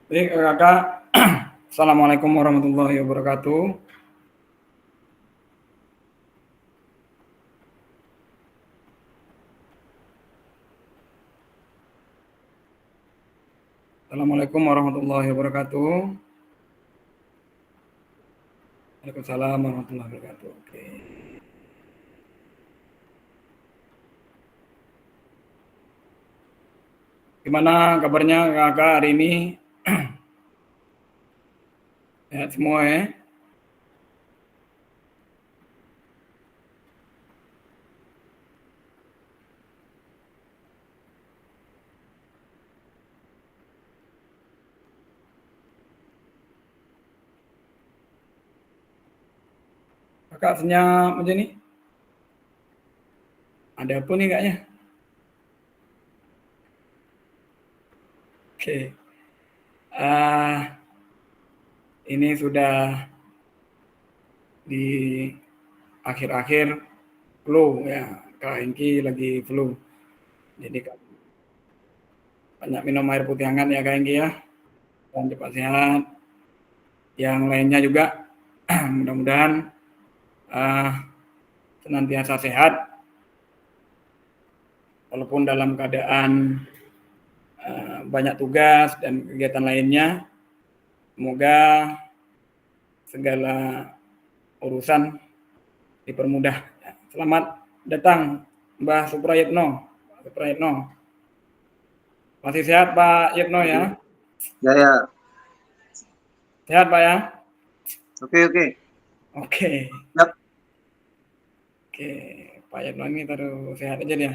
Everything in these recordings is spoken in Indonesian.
Baik, Kakak. Assalamualaikum warahmatullahi wabarakatuh. Assalamualaikum warahmatullahi wabarakatuh. Waalaikumsalam warahmatullahi wabarakatuh. Oke. Gimana kabarnya Kakak hari ini? Sehat semua ya? Kakak senyap aja nih. Ada apa nih kayaknya? Oke. Ah, ini sudah di akhir-akhir flu ya. Kak Hengki lagi flu. Jadi banyak minum air putih hangat ya Kak Hengki ya. Dan cepat sehat. Yang lainnya juga mudah-mudahan uh, senantiasa sehat walaupun dalam keadaan banyak tugas dan kegiatan lainnya. Semoga segala urusan dipermudah. Selamat datang Mbah Suprayitno. Masih sehat Pak Yitno ya? Ya, ya. Sehat Pak ya? Oke, oke. Oke. Yap. Oke, Pak Yitno ini terus sehat aja dia.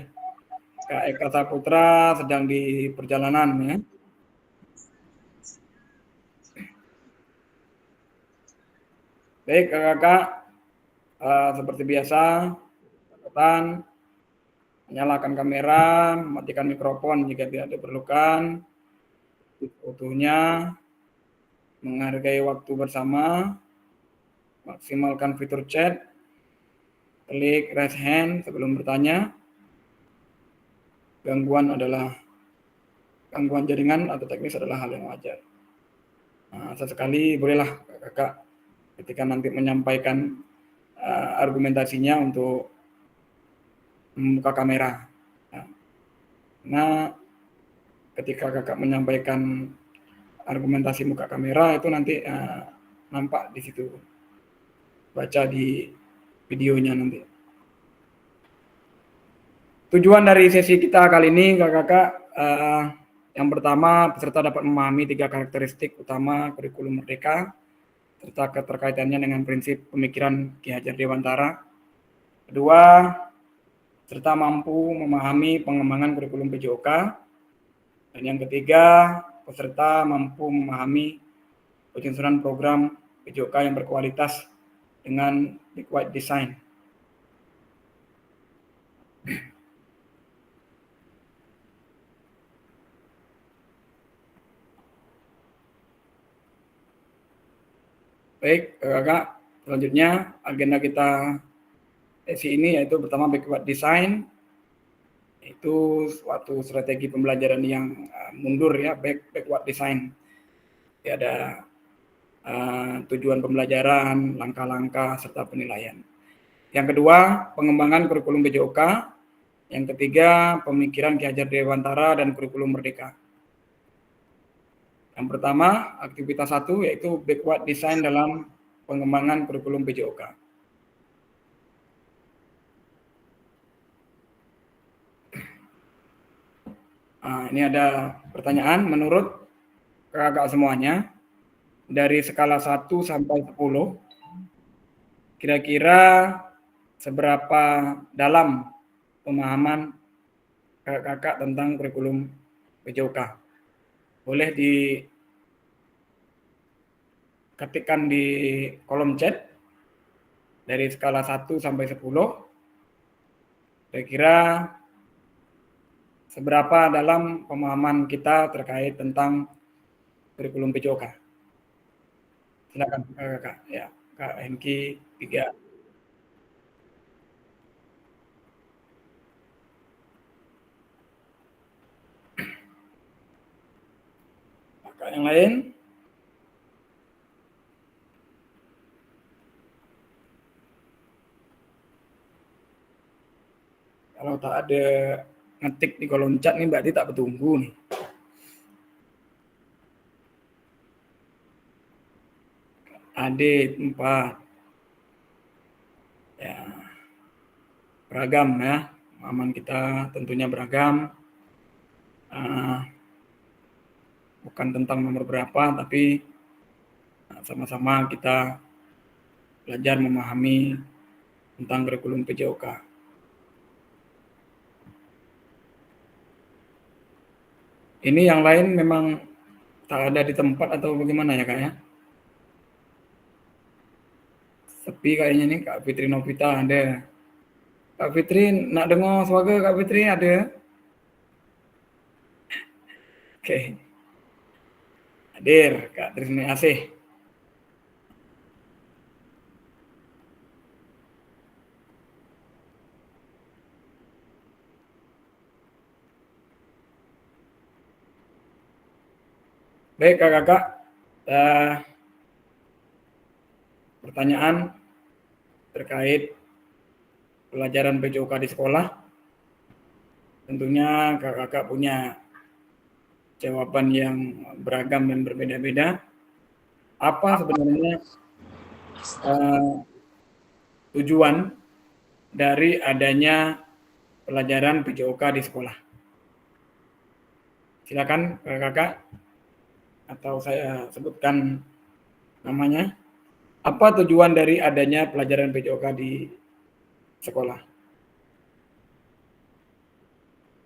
Kak Eka Saputra sedang di perjalanan ya. Baik kakak, seperti biasa, catatan, nyalakan kamera, matikan mikrofon jika tidak diperlukan, utuhnya, menghargai waktu bersama, maksimalkan fitur chat, klik raise hand sebelum bertanya. Gangguan jaringan atau teknis adalah hal yang wajar. Nah, sesekali bolehlah kakak ketika nanti menyampaikan argumentasinya untuk membuka kamera. Nah, ketika kakak menyampaikan argumentasi muka kamera itu nanti nampak di situ, baca di videonya nanti. Tujuan dari sesi kita kali ini kakak-kakak, yang pertama peserta dapat memahami 3 karakteristik utama kurikulum Merdeka serta keterkaitannya dengan prinsip pemikiran Ki Hajar Dewantara. Kedua, serta mampu memahami pengembangan kurikulum PJOK. Dan yang ketiga, peserta mampu memahami penyusunan program PJOK yang berkualitas dengan liquid design. Baik, kakak, selanjutnya agenda kita sesi ini yaitu pertama backward design, itu suatu strategi pembelajaran yang mundur ya, backward design. Jadi ada tujuan pembelajaran, langkah-langkah, serta penilaian. Yang kedua, pengembangan kurikulum PJOK. Yang ketiga, pemikiran Ki Hajar Dewantara dan kurikulum Merdeka. Yang pertama, aktivitas 1 yaitu backward design dalam pengembangan kurikulum PJOK. Nah, ini ada pertanyaan menurut kakak semuanya, dari skala 1 sampai 10, kira-kira seberapa dalam pemahaman kakak tentang kurikulum PJOK? Boleh diketikkan di kolom chat dari skala 1 sampai 10, kira-kira seberapa dalam pemahaman kita terkait tentang kurikulum PJOK. Silakan kakak ya, Kak Hengki 3. Kakak yang lain? Kalau tak ada ngetik di kolom chat nih berarti tak bertunggu nih. Adit 4. Ya, beragam ya. Pemahaman kita tentunya beragam. Bukan tentang nomor berapa, tapi sama-sama kita belajar memahami tentang kurikulum PJOK. Ini yang lain memang tak ada di tempat atau bagaimana ya Kak ya? Sepi kayaknya nih Kak Fitri Novita ada. Kak Fitri nak dengar suara Kak Fitri ada? Oke. Hadir Kak Trisni Asih. Baik kakak-kakak, pertanyaan terkait pelajaran PJOK di sekolah. Tentunya kakak-kakak punya jawaban yang beragam dan berbeda-beda. Apa sebenarnya tujuan dari adanya pelajaran PJOK di sekolah? Silakan kakak-kakak, atau saya sebutkan namanya. Apa tujuan dari adanya pelajaran PJOK di sekolah?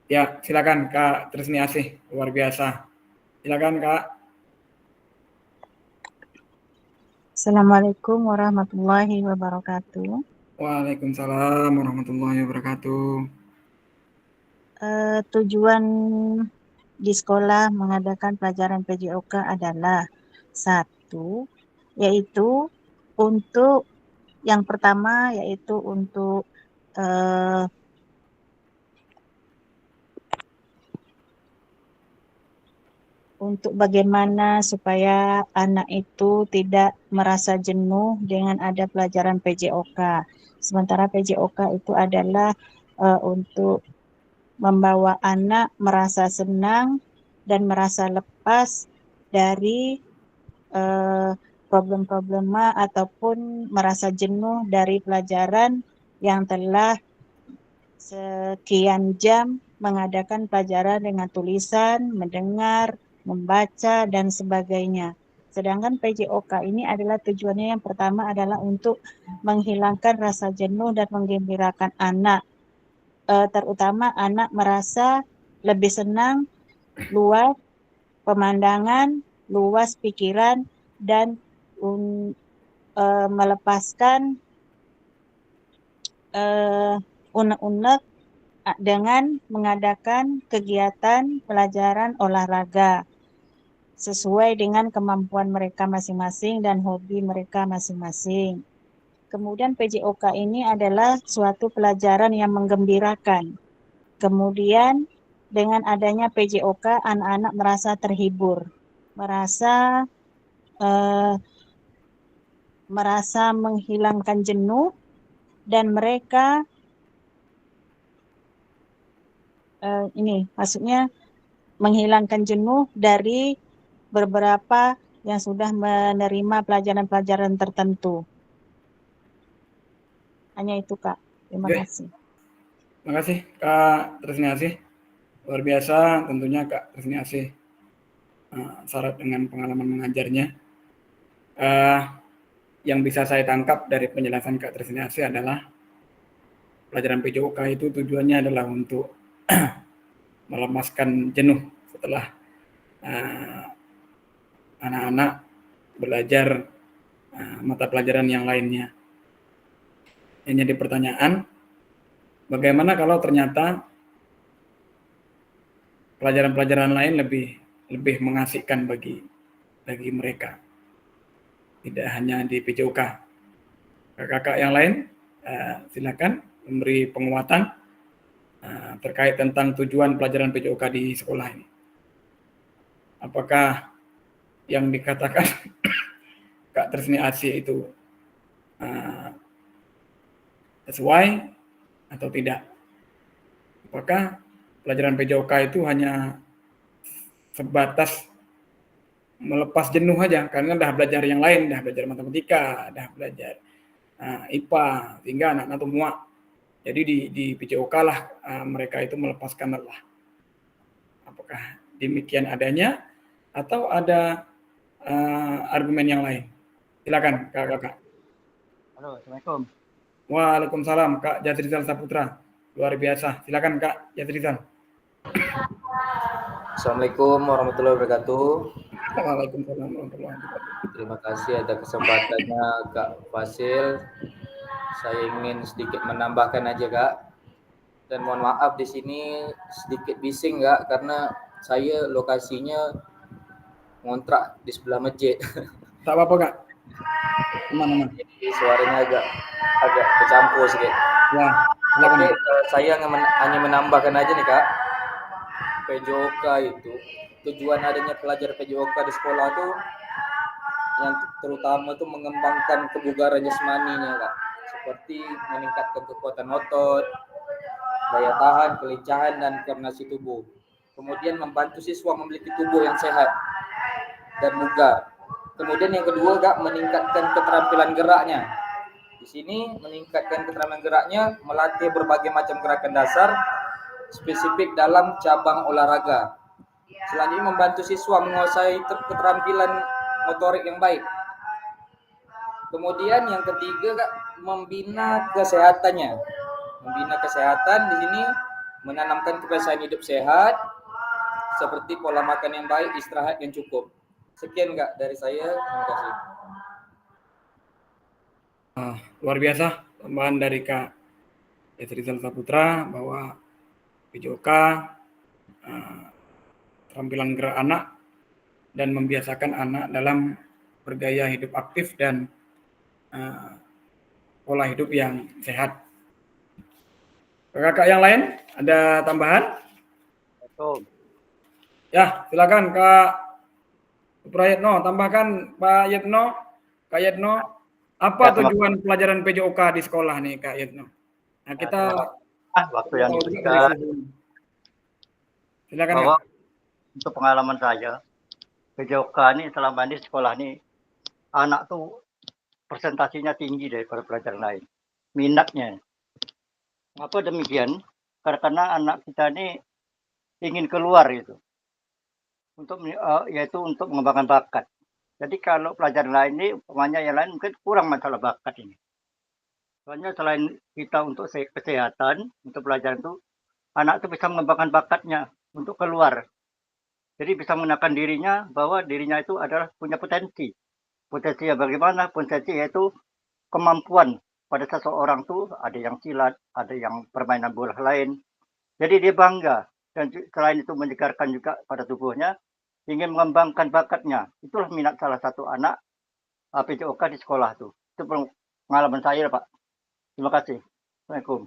Ya, silakan Kak Trisni Asih, luar biasa. Silakan Kak. Assalamualaikum warahmatullahi wabarakatuh. Waalaikumsalam warahmatullahi wabarakatuh. Tujuan di sekolah mengadakan pelajaran PJOK adalah satu, yaitu untuk yang pertama yaitu untuk bagaimana supaya anak itu tidak merasa jenuh dengan ada pelajaran PJOK. Sementara PJOK itu adalah untuk membawa anak merasa senang dan merasa lepas dari problem-problema ataupun merasa jenuh dari pelajaran yang telah sekian jam mengadakan pelajaran dengan tulisan, mendengar, membaca, dan sebagainya. Sedangkan PJOK ini adalah tujuannya yang pertama adalah untuk menghilangkan rasa jenuh dan menggembirakan anak. Terutama anak merasa lebih senang, luas pemandangan, luas pikiran, dan melepaskan unek-unek dengan mengadakan kegiatan pelajaran olahraga sesuai dengan kemampuan mereka masing-masing dan hobi mereka masing-masing. Kemudian PJOK ini adalah suatu pelajaran yang menggembirakan. Kemudian dengan adanya PJOK, anak-anak merasa terhibur, merasa menghilangkan jenuh, dan mereka maksudnya menghilangkan jenuh dari beberapa yang sudah menerima pelajaran-pelajaran tertentu. Hanya itu Kak. Terima kasih. Terima kasih Kak Trisni Asih. Luar biasa tentunya Kak Trisni Asih syarat dengan pengalaman mengajarnya. Yang bisa saya tangkap dari penjelasan Kak Trisni Asih adalah pelajaran PJOK itu tujuannya adalah untuk melemaskan jenuh setelah anak-anak belajar mata pelajaran yang lainnya. Yang jadi pertanyaan, bagaimana kalau ternyata pelajaran-pelajaran lain lebih mengasihkan bagi mereka, tidak hanya di PJOK. Kakak-kakak yang lain, silakan memberi penguatan terkait tentang tujuan pelajaran PJOK di sekolah ini. Apakah yang dikatakan Kak Trisni Asih itu sesuai atau tidak. Apakah pelajaran PJOK itu hanya sebatas melepas jenuh aja, karena udah belajar yang lain, udah belajar matematika, udah belajar IPA, sehingga anak-anak tuh muak. Jadi di PJOK lah mereka itu melepaskan lelah. Apakah demikian adanya atau ada argumen yang lain? Silakan Kakak. Halo, Assalamualaikum. Waalaikumsalam Kak Jazrizal Saputra. Luar biasa. Silakan Kak Jazrizal. Assalamualaikum warahmatullahi wabarakatuh. Waalaikumsalam warahmatullahi wabarakatuh. Terima kasih atas kesempatannya Kak Fasil. Saya ingin sedikit menambahkan aja Kak. Dan mohon maaf di sini sedikit bising Kak, karena saya lokasinya ngontrak di sebelah masjid. Tak apa-apa Kak. Aman. Jadi suaranya agak bercampur sedikit. Ya, silakan. Oke, saya hanya menambahkan aja nih Kak. PJOK itu, tujuan adanya pelajar PJOK di sekolah tuh yang terutama tuh mengembangkan kebugaran jasmaninya Kak. Seperti meningkatkan kekuatan otot, daya tahan, kelincahan, dan koordinasi tubuh. Kemudian membantu siswa memiliki tubuh yang sehat dan bugar. Kemudian yang kedua Kak, meningkatkan keterampilan geraknya. Di sini meningkatkan keterampilan geraknya, melatih berbagai macam gerakan dasar spesifik dalam cabang olahraga. Selanjutnya membantu siswa menguasai keterampilan motorik yang baik. Kemudian yang ketiga Kak, membina kesehatannya. Membina kesehatan di sini menanamkan kebiasaan hidup sehat seperti pola makan yang baik, istirahat yang cukup. Sekian Kak dari saya. Terima kasih. Luar biasa tambahan dari Kak Jazrizal Saputra bahwa PJOK keterampilan gerak anak dan membiasakan anak dalam bergaya hidup aktif dan pola hidup yang sehat. Kakak yang lain ada tambahan? Assalamualaikum. Ya, silakan Kak Prayitno, tambahkan Pak Yitno. Kak Yitno, apa tujuan pelajaran PJOK di sekolah nih Kak Yitno? Nah, kita waktu yang diberikan silakan bahwa Kak. untuk pengalaman saya, PJOK ini selama ini sekolah ini anak tuh presentasinya tinggi daripada pelajaran lain, minatnya. Apa demikian? Karena anak kita ini ingin keluar itu. Yaitu untuk mengembangkan bakat. Jadi kalau pelajaran lain ini, umpamanya yang lain mungkin kurang masalah bakat ini. Soalnya selain kita untuk kesehatan, untuk pelajaran itu, anak itu bisa mengembangkan bakatnya untuk keluar. Jadi bisa mengenalkan dirinya bahwa dirinya itu adalah punya potensi. Potensinya bagaimana? Potensi yaitu kemampuan pada seseorang tuh ada yang silat, ada yang permainan bola lain. Jadi dia bangga. Dan selain itu menyegarkan juga pada tubuhnya, ingin mengembangkan bakatnya. Itulah minat salah satu anak PJOK di sekolah tuh. Itu pengalaman saya Pak. Terima kasih. Assalamualaikum.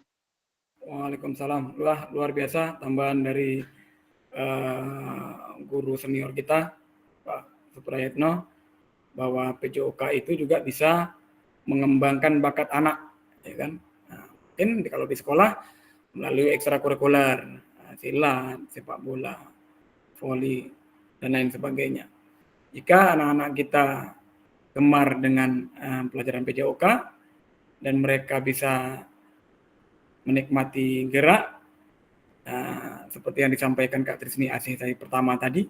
Waalaikumsalam. Luar biasa tambahan dari guru senior kita Pak Suprayitno bahwa PJOK itu juga bisa mengembangkan bakat anak, ya kan? Nah, mungkin kalau di sekolah melalui ekstrakurikuler, silat, sepak bola, voli, dan lain sebagainya. Jika anak-anak kita gemar dengan pelajaran PJOK dan mereka bisa menikmati gerak, seperti yang disampaikan Kak Trisni Asih tadi pertama tadi,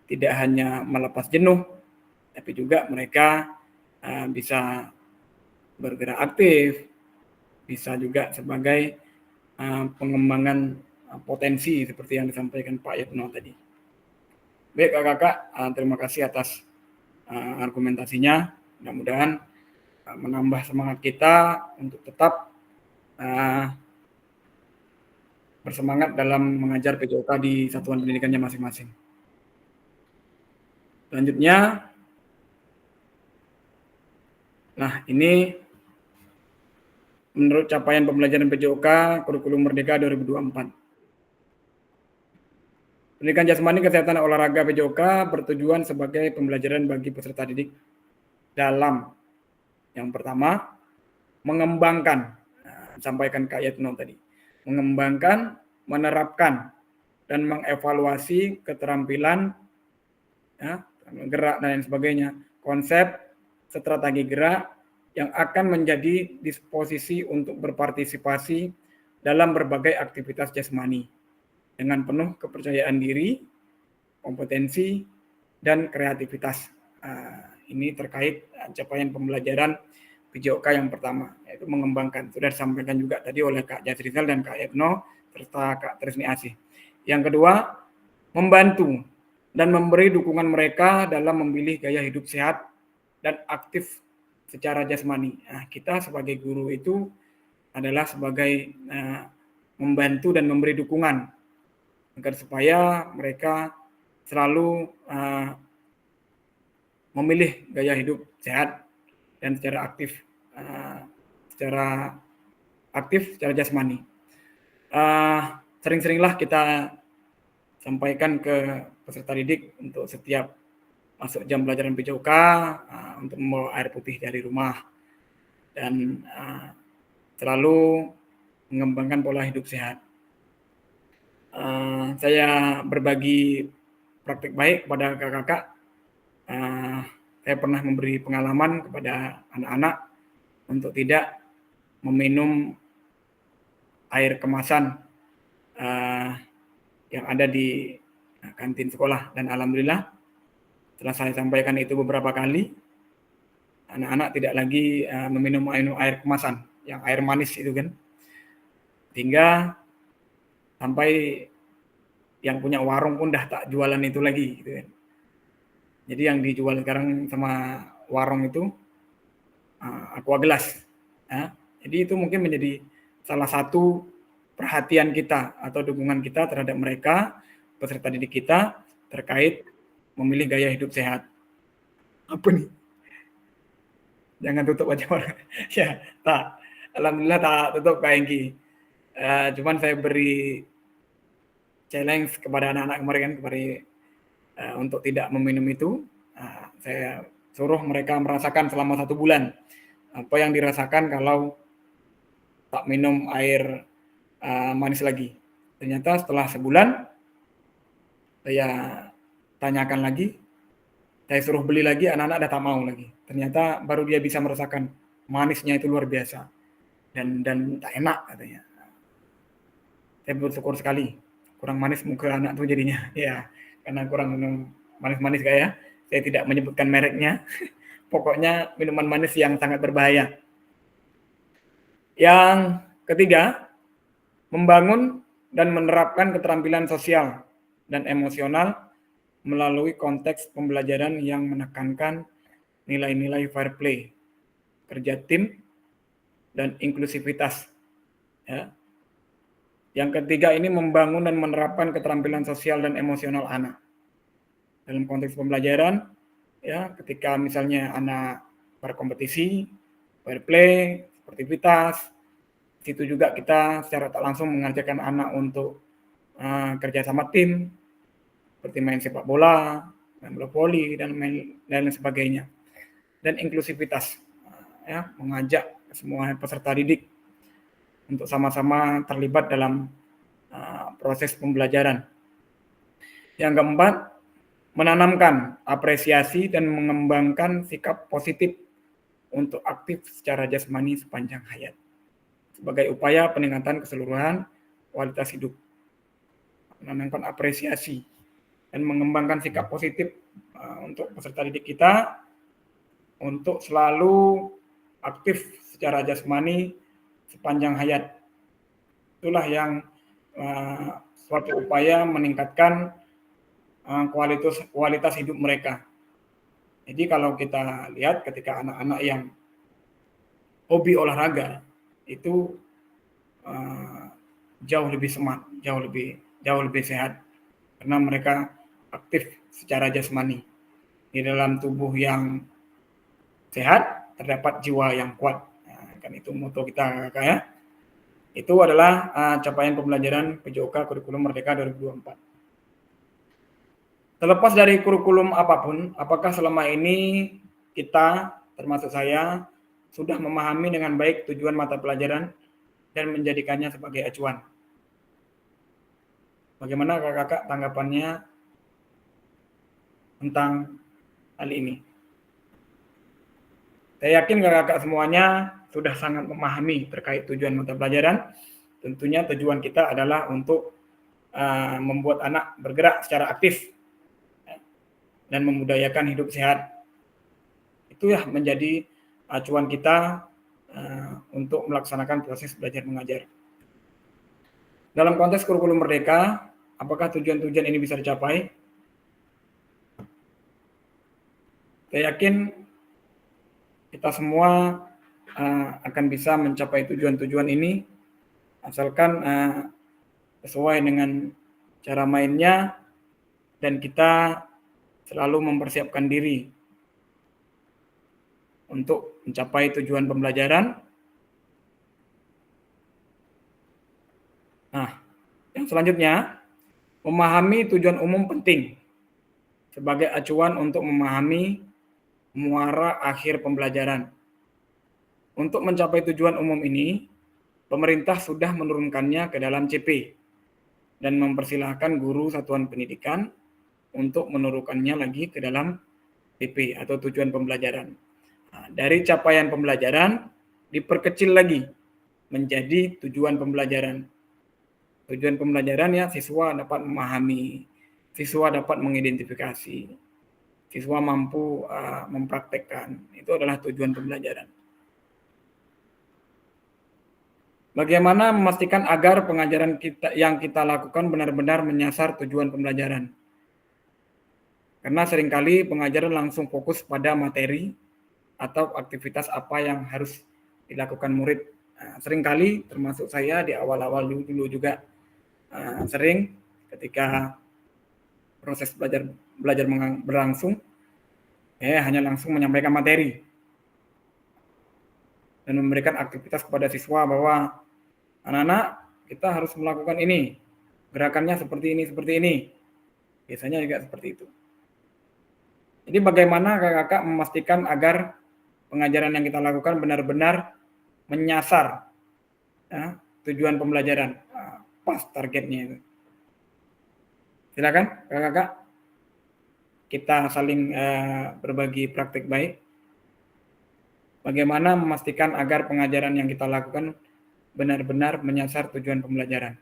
tidak hanya melepas jenuh, tapi juga mereka bisa bergerak aktif, bisa juga sebagai pengembangan potensi seperti yang disampaikan Pak Yitno tadi. Baik kakak-kakak, terima kasih atas argumentasinya. Mudah-mudahan menambah semangat kita untuk tetap bersemangat dalam mengajar PJOK di satuan pendidikannya masing-masing. Selanjutnya, nah ini menurut capaian pembelajaran PJOK Kurikulum Merdeka 2024. Pendidikan jasmani, kesehatan, dan olahraga PJOK bertujuan sebagai pembelajaran bagi peserta didik dalam yang pertama mengembangkan, sampaikan Kak Yatno tadi, mengembangkan, menerapkan, dan mengevaluasi keterampilan ya, gerak dan lain sebagainya, konsep, strategi gerak yang akan menjadi disposisi untuk berpartisipasi dalam berbagai aktivitas jasmani dengan penuh kepercayaan diri, kompetensi, dan kreativitas. Ini terkait capaian pembelajaran PJOK yang pertama, yaitu mengembangkan. Sudah disampaikan juga tadi oleh Kak Jasrizal dan Kak Yatno, serta Kak Tresni Asih. Yang kedua, membantu dan memberi dukungan mereka dalam memilih gaya hidup sehat dan aktif secara jasmani. Nah, kita sebagai guru itu adalah sebagai membantu dan memberi dukungan agar supaya mereka selalu memilih gaya hidup sehat dan secara aktif secara jasmani. Sering-seringlah kita sampaikan ke peserta didik untuk setiap masuk jam pelajaran PJOK untuk membawa air putih dari rumah dan selalu mengembangkan pola hidup sehat. Saya berbagi praktik baik kepada kakak-kakak. Saya pernah memberi pengalaman kepada anak-anak untuk tidak meminum air kemasan yang ada di kantin sekolah, dan alhamdulillah setelah saya sampaikan itu beberapa kali, anak-anak tidak lagi meminum air kemasan yang air manis itu kan, hingga sampai yang punya warung pun dah tak jualan itu lagi gitu kan. Jadi yang dijual sekarang sama warung itu aqua gelas. Ya. Jadi itu mungkin menjadi salah satu perhatian kita atau dukungan kita terhadap mereka, peserta didik kita, terkait memilih gaya hidup sehat. Apa nih? Jangan tutup aja orang. Ya, tak. Alhamdulillah tak tutup Kak Engki. Cuman saya beri challenge kepada anak-anak kemarin untuk tidak meminum itu. Saya suruh mereka merasakan selama 1 bulan apa yang dirasakan kalau tak minum air manis lagi. Ternyata setelah sebulan saya tanyakan lagi, saya suruh beli lagi, anak-anak udah tak mau lagi. Ternyata baru dia bisa merasakan manisnya itu luar biasa dan tak enak katanya. Saya bersyukur sekali. Kurang manis muka anak tuh jadinya, ya karena kurang minum manis-manis kayak. Saya tidak menyebutkan mereknya. Pokoknya minuman manis yang sangat berbahaya. Yang ketiga, membangun dan menerapkan keterampilan sosial dan emosional melalui konteks pembelajaran yang menekankan nilai-nilai fair play, kerja tim, dan inklusivitas. Ya. Yang ketiga ini membangun dan menerapkan keterampilan sosial dan emosional anak. Dalam konteks pembelajaran, ya, ketika misalnya anak berkompetisi, fair play, sportivitas, situ juga kita secara tak langsung mengajarkan anak untuk kerja sama tim, seperti main sepak bola, main bola voli, dan lain sebagainya. Dan inklusivitas, ya, mengajak semua peserta didik untuk sama-sama terlibat dalam proses pembelajaran. Yang keempat, menanamkan apresiasi dan mengembangkan sikap positif untuk aktif secara jasmani sepanjang hayat sebagai upaya peningkatan keseluruhan kualitas hidup. Menanamkan apresiasi dan mengembangkan sikap positif untuk peserta didik kita untuk selalu aktif secara jasmani sepanjang hayat. Itulah yang suatu upaya meningkatkan kualitas hidup mereka. Jadi kalau kita lihat ketika anak-anak yang hobi olahraga itu jauh lebih semangat, jauh lebih sehat karena mereka aktif secara jasmani. Di dalam tubuh yang sehat terdapat jiwa yang kuat. Nah, kan itu moto kita Kakak ya. Itu adalah capaian pembelajaran PJOK Kurikulum Merdeka 2024. Terlepas dari kurikulum apapun, apakah selama ini kita, termasuk saya, sudah memahami dengan baik tujuan mata pelajaran dan menjadikannya sebagai acuan? Bagaimana kakak-kakak tanggapannya tentang hal ini? Saya yakin kakak-kakak semuanya sudah sangat memahami terkait tujuan mata pelajaran. Tentunya tujuan kita adalah untuk membuat anak bergerak secara aktif dan membudayakan hidup sehat. Itu ya menjadi acuan kita untuk melaksanakan proses belajar mengajar. Dalam konteks kurikulum merdeka, apakah tujuan-tujuan ini bisa dicapai? Saya yakin kita semua akan bisa mencapai tujuan-tujuan ini asalkan sesuai dengan cara mainnya dan kita selalu mempersiapkan diri untuk mencapai tujuan pembelajaran. Nah, yang selanjutnya, memahami tujuan umum penting sebagai acuan untuk memahami muara akhir pembelajaran. Untuk mencapai tujuan umum ini, pemerintah sudah menurunkannya ke dalam CP dan mempersilahkan guru satuan pendidikan untuk menurunkannya lagi ke dalam PP atau tujuan pembelajaran. Nah, dari capaian pembelajaran diperkecil lagi menjadi tujuan pembelajaran. Tujuan pembelajaran ya siswa dapat memahami, siswa dapat mengidentifikasi, siswa mampu mempraktekkan. Itu adalah tujuan pembelajaran. Bagaimana memastikan agar pengajaran yang kita lakukan benar-benar menyasar tujuan pembelajaran? Karena seringkali pengajaran langsung fokus pada materi atau aktivitas apa yang harus dilakukan murid. Seringkali termasuk saya di awal-awal dulu juga sering ketika proses belajar berlangsung, hanya langsung menyampaikan materi dan memberikan aktivitas kepada siswa bahwa anak-anak kita harus melakukan ini, gerakannya seperti ini. Biasanya juga seperti itu. Jadi bagaimana kakak-kakak memastikan agar pengajaran yang kita lakukan benar-benar menyasar tujuan pembelajaran, pas targetnya itu. Silakan kakak-kakak, kita saling berbagi praktik baik. Bagaimana memastikan agar pengajaran yang kita lakukan benar-benar menyasar tujuan pembelajaran.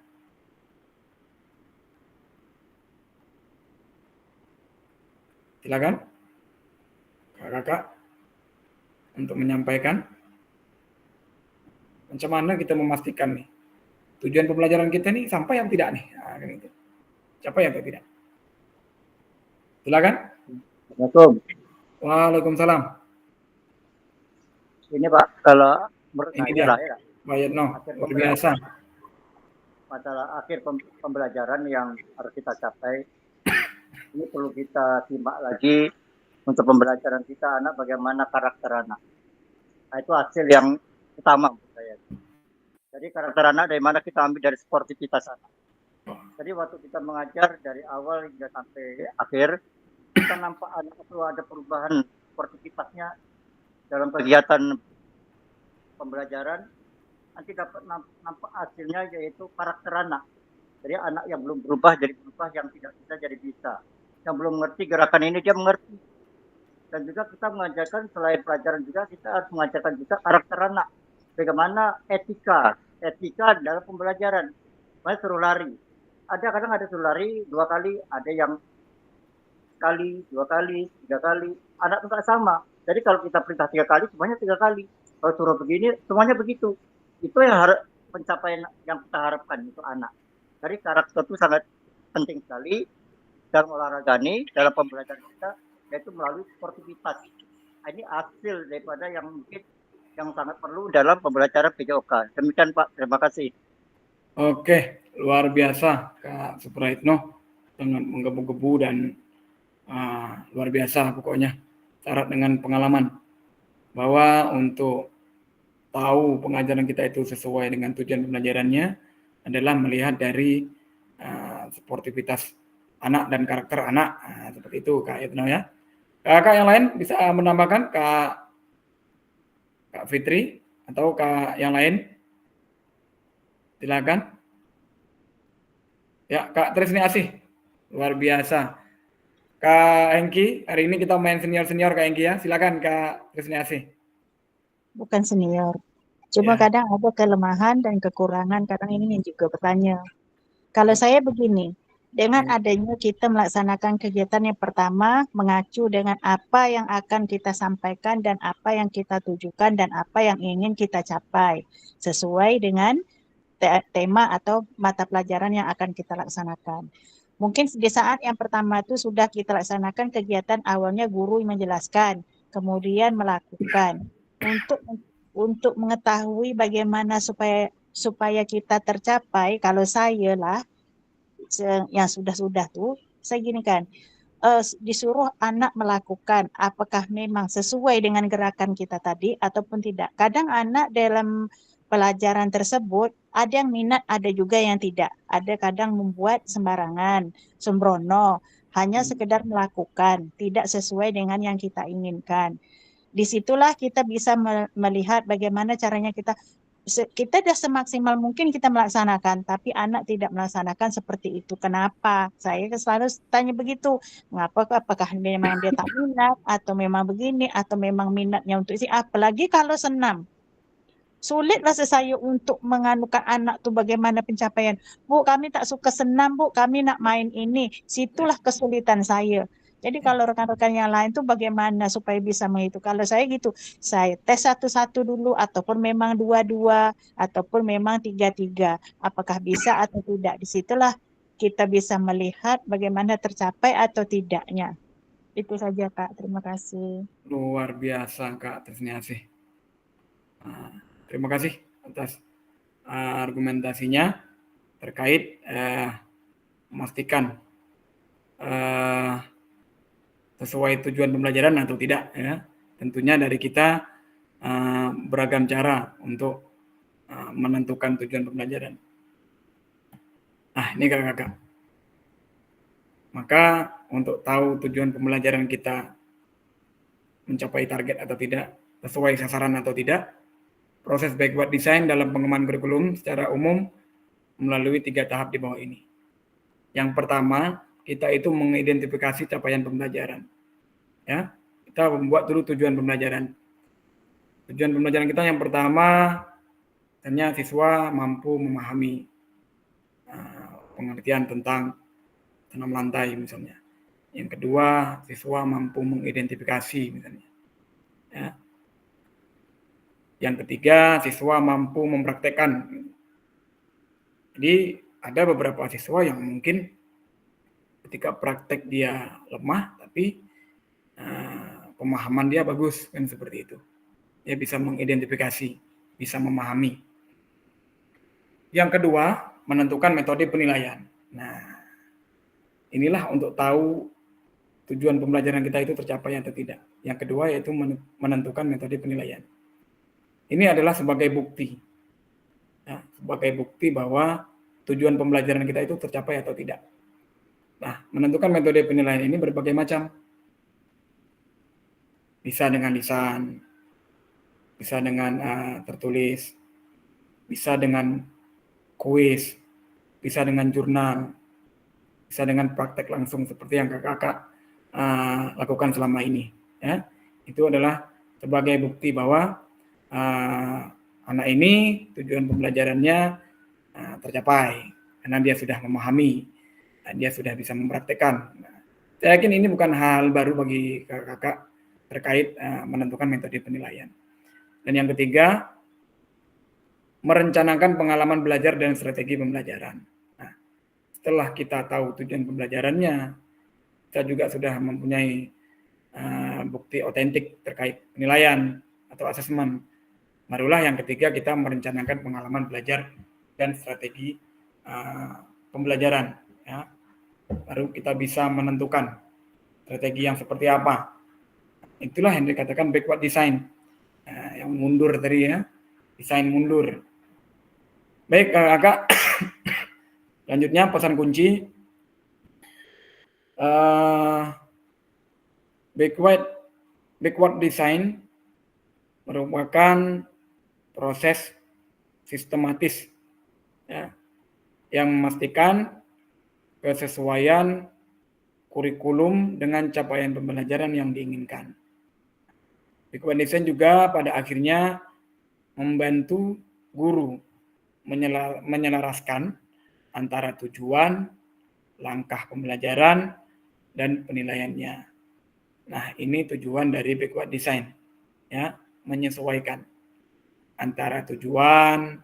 Silakan kakak-kakak untuk menyampaikan macam mana kita memastikan nih tujuan pembelajaran kita nih sampai yang tidak nih, gitu. Capai atau tidak? Silakan. Assalamualaikum. Waalaikumsalam. Ini Pak, kalau menurut Ini saya dia. lah ya, Pak Yatno, luar biasa. masalah akhir pembelajaran yang harus kita capai, ini perlu kita simak lagi untuk pembelajaran kita anak, bagaimana karakter anak. Nah, itu hasil yang utama menurut saya. Jadi karakter anak dari mana kita ambil dari sportivitas anak. Jadi waktu kita mengajar dari awal hingga sampai akhir, kita nampak anak itu ada perubahan sportivitasnya dalam kegiatan pembelajaran. Nanti dapat nampak hasilnya yaitu karakter anak. Jadi anak yang belum berubah jadi berubah, yang tidak bisa jadi bisa. Yang belum mengerti gerakan ini dia mengerti. Dan juga kita mengajarkan selain pelajaran juga kita harus mengajarkan juga karakter anak. Bagaimana etika dalam pembelajaran. Makanya suruh lari. Kadang ada suruh lari 2 kali, ada yang sekali, 2 kali, 3 kali. Anak itu nggak sama. Jadi kalau kita perintah 3 kali, semuanya 3 kali. Kalau suruh begini, semuanya begitu. Itu yang pencapaian yang kita harapkan untuk anak. Jadi karakter itu sangat penting sekali dalam olahraga ini, dalam pembelajaran kita, yaitu melalui sportivitas. Ini hasil daripada yang mungkin yang sangat perlu dalam pembelajaran PJOK. Demikian Pak, terima kasih. Oke, luar biasa Kak Suprayitno, dengan menggebu-gebu dan luar biasa pokoknya, syarat dengan pengalaman bahwa untuk tahu pengajaran kita itu sesuai dengan tujuan pembelajarannya adalah melihat dari sportivitas anak dan karakter anak. Nah, seperti itu Kak Yatno ya. Kakak yang lain bisa menambahkan Kak Fitri atau Kak yang lain? Silakan. Ya, Kak Trisni Asih. Luar biasa. Kak Hengki, hari ini kita main senior-senior Kak Hengki ya. Silakan Kak Trisni Asih. Bukan senior. Cuma Ya. kadang ada kelemahan dan kekurangan, kadang ini yang juga bertanya. Kalau saya begini, dengan adanya kita melaksanakan kegiatan yang pertama, mengacu dengan apa yang akan kita sampaikan dan apa yang kita tujukan dan apa yang ingin kita capai, sesuai dengan tema atau mata pelajaran yang akan kita laksanakan. Mungkin di saat yang pertama itu sudah kita laksanakan kegiatan awalnya guru menjelaskan, kemudian melakukan. Untuk mengetahui bagaimana supaya kita tercapai, kalau saya lah yang sudah tuh, saya gini kan, disuruh anak melakukan, apakah memang sesuai dengan gerakan kita tadi ataupun tidak. Kadang anak dalam pelajaran tersebut ada yang minat, ada juga yang tidak. Ada kadang membuat sembarangan, sembrono, hanya sekedar melakukan, tidak sesuai dengan yang kita inginkan. Disitulah kita bisa melihat bagaimana caranya kita dah semaksimal mungkin kita melaksanakan, tapi anak tidak melaksanakan seperti itu. Kenapa? Saya selalu tanya begitu. Mengapa? Apakah memang dia tak minat, atau memang begini, atau memang minatnya untuk apalagi kalau senam. Sulit rasa saya untuk menganukan anak tuh bagaimana pencapaian. Bu, kami tak suka senam, Bu. Kami nak main ini. Situlah kesulitan saya. Jadi kalau rekan-rekan yang lain tuh bagaimana supaya bisa menghitung. Kalau saya gitu, saya tes satu-satu dulu, ataupun memang dua-dua, ataupun memang tiga-tiga. Apakah bisa atau tidak. Disitulah kita bisa melihat bagaimana tercapai atau tidaknya. Itu saja Kak, terima kasih. Luar biasa Kak Trisni Asih. Terima kasih atas argumentasinya terkait memastikan sesuai tujuan pembelajaran atau tidak ya. Tentunya dari kita beragam cara untuk menentukan tujuan pembelajaran. Nah, ini kakak-kakak. Maka untuk tahu tujuan pembelajaran kita mencapai target atau tidak, sesuai sasaran atau tidak, proses backward design dalam pengembangan kurikulum secara umum melalui 3 tahap di bawah ini. Yang pertama, kita itu mengidentifikasi capaian pembelajaran. Ya, kita membuat dulu tujuan pembelajaran. Tujuan pembelajaran kita yang pertama, ternyata siswa mampu memahami pengertian tentang tanam lantai misalnya. Yang kedua, siswa mampu mengidentifikasi misalnya. Ya. Yang ketiga, siswa mampu mempraktekkan. Jadi ada beberapa siswa yang mungkin ketika praktek dia lemah, tapi pemahaman dia bagus, kan seperti itu. Dia bisa mengidentifikasi, bisa memahami. Yang kedua, menentukan metode penilaian. Nah, inilah untuk tahu tujuan pembelajaran kita itu tercapai atau tidak. Yang kedua yaitu menentukan metode penilaian. Ini adalah sebagai bukti. Ya, sebagai bukti bahwa tujuan pembelajaran kita itu tercapai atau tidak. Nah, menentukan metode penilaian ini berbagai macam. Bisa dengan lisan, bisa dengan tertulis, bisa dengan kuis, bisa dengan jurnal, bisa dengan praktek langsung seperti yang kakak-kakak lakukan selama ini. Ya. Itu adalah sebagai bukti bahwa anak ini tujuan pembelajarannya tercapai karena dia sudah memahami, dia sudah bisa mempraktekkan. Saya yakin ini bukan hal baru bagi kakak-kakak terkait menentukan metode penilaian. Dan yang ketiga, merencanakan pengalaman belajar dan strategi pembelajaran. Nah, setelah kita tahu tujuan pembelajarannya, kita juga sudah mempunyai bukti otentik terkait penilaian atau asesmen. Barulah yang ketiga kita merencanakan pengalaman belajar dan strategi pembelajaran. Ya. Baru kita bisa menentukan strategi yang seperti apa. Itulah yang dikatakan backward design, yang mundur tadi ya, desain mundur. Baik kakak, selanjutnya pesan kunci Backward design merupakan proses sistematis ya, yang memastikan kesesuaian kurikulum dengan capaian pembelajaran yang diinginkan. Backward design juga pada akhirnya membantu guru menyelaraskan antara tujuan, langkah pembelajaran, dan penilaiannya. Nah, ini tujuan dari backward design, ya, menyesuaikan antara tujuan,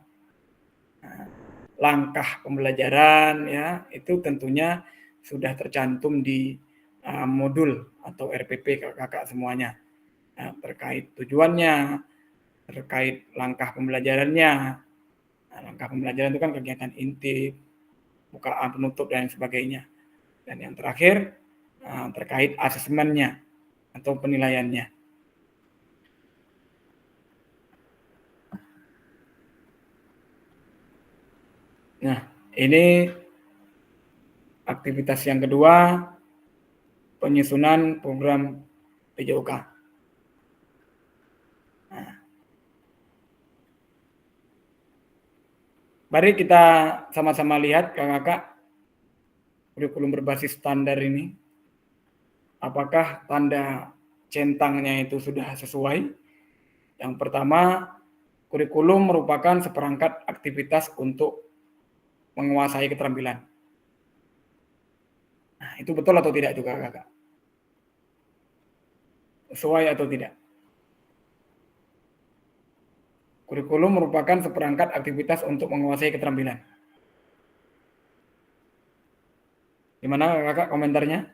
langkah pembelajaran, ya, itu tentunya sudah tercantum di modul atau RPP kakak semuanya, terkait tujuannya, terkait langkah pembelajarannya. Nah, langkah pembelajaran itu kan kegiatan inti, bukaan, penutup, dan sebagainya. Dan yang terakhir terkait asesmennya atau penilaiannya. Nah, ini aktivitas yang kedua, penyusunan program PJOK. Nah, mari kita sama-sama lihat kakak kurikulum berbasis standar ini. Apakah tanda centangnya itu sudah sesuai? Yang pertama, kurikulum merupakan seperangkat aktivitas untuk menguasai keterampilan. Nah, itu betul atau tidak juga kakak? Sesuai atau tidak? Kurikulum merupakan seperangkat aktivitas untuk menguasai keterampilan. Gimana kakak komentarnya?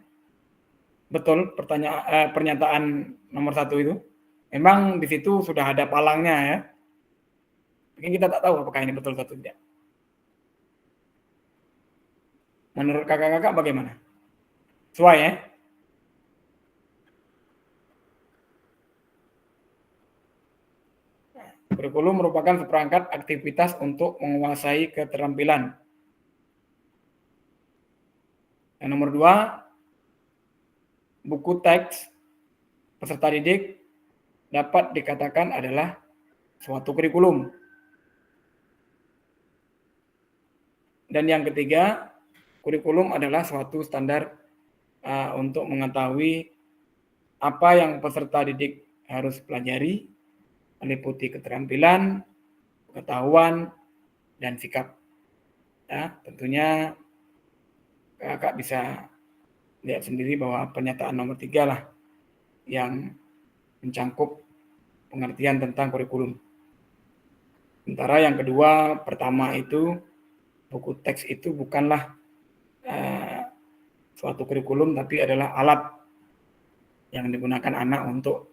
Betul pernyataan nomor 1 itu? Memang di situ sudah ada palangnya ya. Mungkin kita tak tahu apakah ini betul atau tidak. Menurut kakak-kakak bagaimana? Sesuai ya? Kurikulum merupakan seperangkat aktivitas untuk menguasai keterampilan. Yang nomor 2, buku teks peserta didik dapat dikatakan adalah suatu kurikulum. Dan yang ketiga, kurikulum adalah suatu standar untuk mengetahui apa yang peserta didik harus pelajari, meliputi keterampilan, pengetahuan, dan sikap. Ya, tentunya kakak bisa lihat sendiri bahwa pernyataan nomor 3 lah yang mencangkup pengertian tentang kurikulum. Sementara yang kedua, pertama itu buku teks itu bukanlah suatu kurikulum, tapi adalah alat yang digunakan anak untuk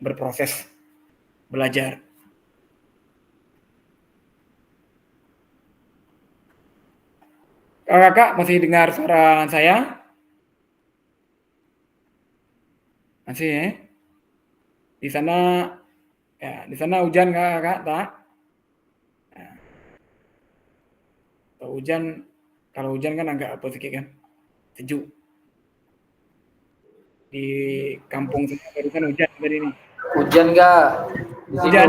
berproses belajar. Kakak masih dengar suara saya? Masih ya? Di sana hujan kakak tak? Kalau hujan kan agak apa sedikit kan, sejuk. Di kampung saya barusan hujan tadi ini. Hujan nggak? Hujan.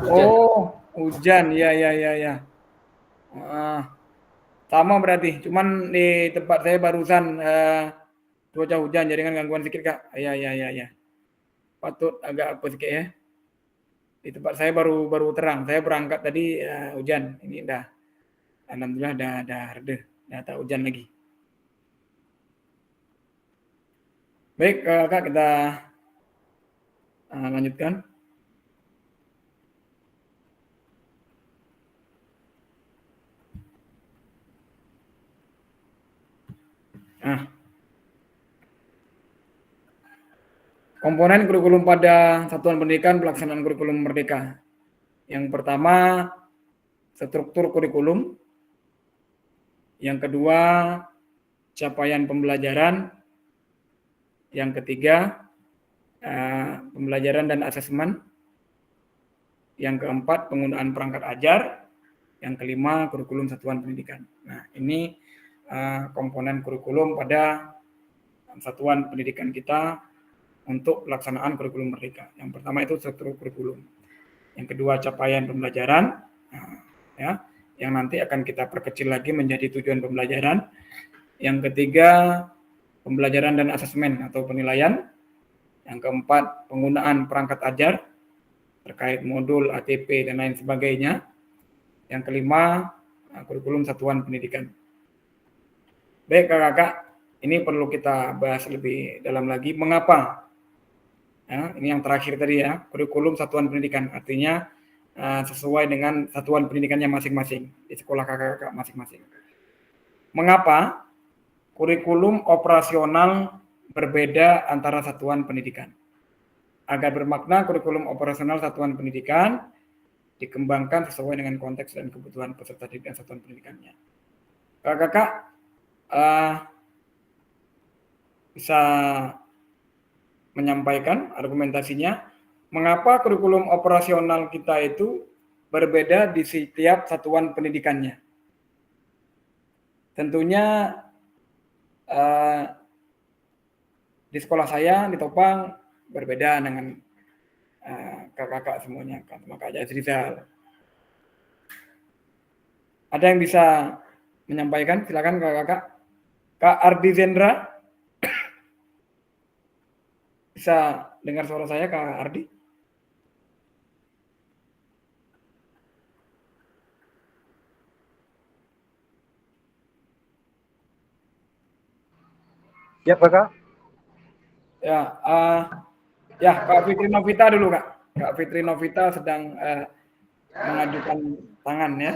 Hujan. Oh, hujan, ya. Sama berarti, cuman di tempat saya barusan cuaca hujan, jadi kan gangguan sedikit kak. Ya. Patut agak apa sedikit ya. Di tempat saya baru terang. Saya berangkat tadi hujan. Ini dah, alhamdulillah dah reda, dah tak hujan lagi. Baik kak, kita lanjutkan. Komponen kurikulum pada satuan pendidikan pelaksanaan kurikulum merdeka. Yang pertama, struktur kurikulum. Yang kedua, capaian pembelajaran. Yang ketiga, pembelajaran dan asesmen. Yang keempat, penggunaan perangkat ajar. Yang kelima, kurikulum satuan pendidikan. Nah, ini komponen kurikulum pada satuan pendidikan kita untuk pelaksanaan kurikulum merdeka. Yang pertama itu struktur kurikulum. Yang kedua capaian pembelajaran, ya, yang nanti akan kita perkecil lagi menjadi tujuan pembelajaran. Yang ketiga pembelajaran dan asesmen atau penilaian. Yang keempat penggunaan perangkat ajar terkait modul, ATP dan lain sebagainya. Yang kelima kurikulum satuan pendidikan. Baik kakak-kakak, ini perlu kita bahas lebih dalam lagi. Mengapa? Ya, ini yang terakhir tadi ya, kurikulum satuan pendidikan. Artinya sesuai dengan satuan pendidikannya masing-masing di sekolah kakak-kakak masing-masing. Mengapa kurikulum operasional berbeda antara satuan pendidikan? Agar bermakna kurikulum operasional satuan pendidikan dikembangkan sesuai dengan konteks dan kebutuhan peserta didik dan satuan pendidikannya. Kakak-kakak bisa menyampaikan argumentasinya mengapa kurikulum operasional kita itu berbeda di setiap satuan pendidikannya. Tentunya di sekolah saya di Topang berbeda dengan kakak-kakak semuanya, sama Kak Jazrizal. Ada yang bisa menyampaikan? Silakan kakak-kakak. Kak Ardi Zendra, bisa dengar suara saya Kak Ardi? Ya, Kakak. Ya, Kak Fitri Novita dulu Kak. Kak Fitri Novita sedang mengajukan tangan ya.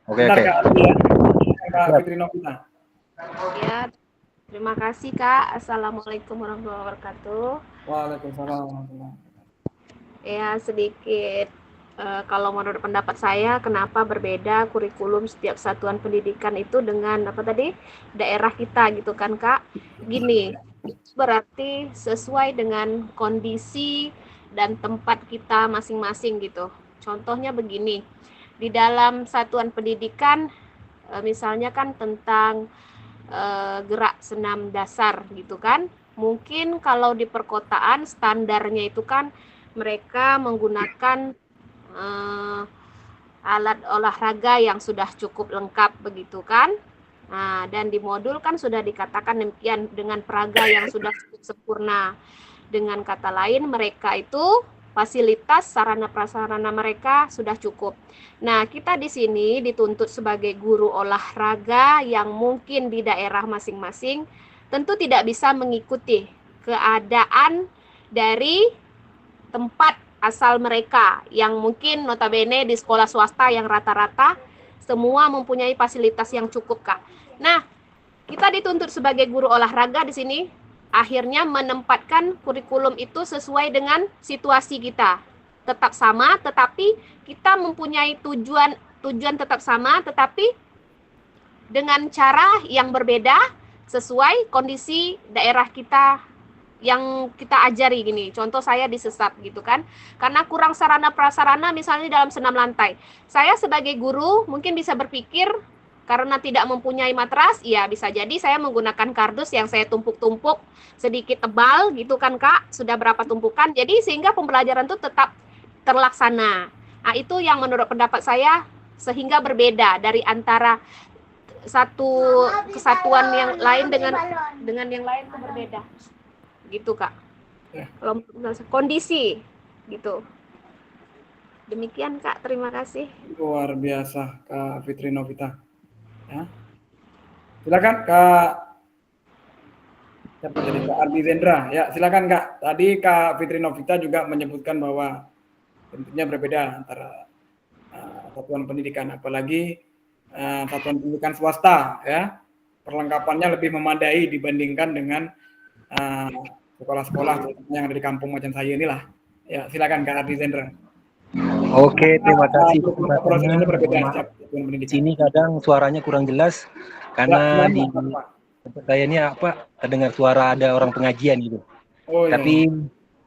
Oke. Kak Ardi ya. Kak Fitri Novita. Ya, terima kasih Kak. Assalamualaikum warahmatullahi wabarakatuh. Waalaikumsalam warahmatullahi wabarakatuh. Ya, sedikit kalau menurut pendapat saya, kenapa berbeda kurikulum setiap satuan pendidikan itu dengan apa tadi daerah kita gitu kan Kak? Gini, berarti sesuai dengan kondisi dan tempat kita masing-masing gitu. Contohnya begini, di dalam satuan pendidikan misalnya kan tentang gerak senam dasar gitu kan. Mungkin kalau di perkotaan standarnya itu kan mereka menggunakan alat olahraga yang sudah cukup lengkap begitu kan. Nah, dan di modul kan sudah dikatakan demikian dengan peraga yang sudah cukup sempurna. Dengan kata lain mereka itu fasilitas sarana prasarana mereka sudah cukup. Nah, kita di sini dituntut sebagai guru olahraga yang mungkin di daerah masing-masing tentu tidak bisa mengikuti keadaan dari tempat asal mereka yang mungkin notabene di sekolah swasta yang rata-rata semua mempunyai fasilitas yang cukup, Kak. Nah, kita dituntut sebagai guru olahraga di sini akhirnya menempatkan kurikulum itu sesuai dengan situasi kita. Tetap sama, tetapi kita mempunyai tujuan tetap sama, tetapi dengan cara yang berbeda sesuai kondisi daerah kita yang kita ajari gini. Contoh saya di Sesat gitu kan. Karena kurang sarana prasarana misalnya dalam senam lantai. Saya sebagai guru mungkin bisa berpikir karena tidak mempunyai matras, ya bisa jadi saya menggunakan kardus yang saya tumpuk-tumpuk sedikit tebal gitu kan Kak. Sudah berapa tumpukan. Jadi sehingga pembelajaran itu tetap terlaksana. Nah, itu yang menurut pendapat saya sehingga berbeda dari antara satu kesatuan yang lain dengan yang lain itu berbeda. Gitu Kak. Ya. Kalau kondisi gitu. Demikian Kak, terima kasih. Luar biasa Kak Fitri Novita. Ya. Silakan Kak siapa tadi Kak Ardi Zendra. Ya, silakan Kak. Tadi Kak Fitri Novita juga menyebutkan bahwa tentunya berbeda antara satuan pendidikan, apalagi satuan pendidikan swasta ya. Perlengkapannya lebih memadai dibandingkan dengan sekolah-sekolah yang ada di kampung macam saya inilah. Ya, silakan Kak Ardi Zendra. Oke, terima kasih. Prosesnya berbeda setiap satuan pendidikan. Sini kadang suaranya kurang jelas karena Ya, di tempat saya ini terdengar suara ada orang pengajian gitu. Oh, Tapi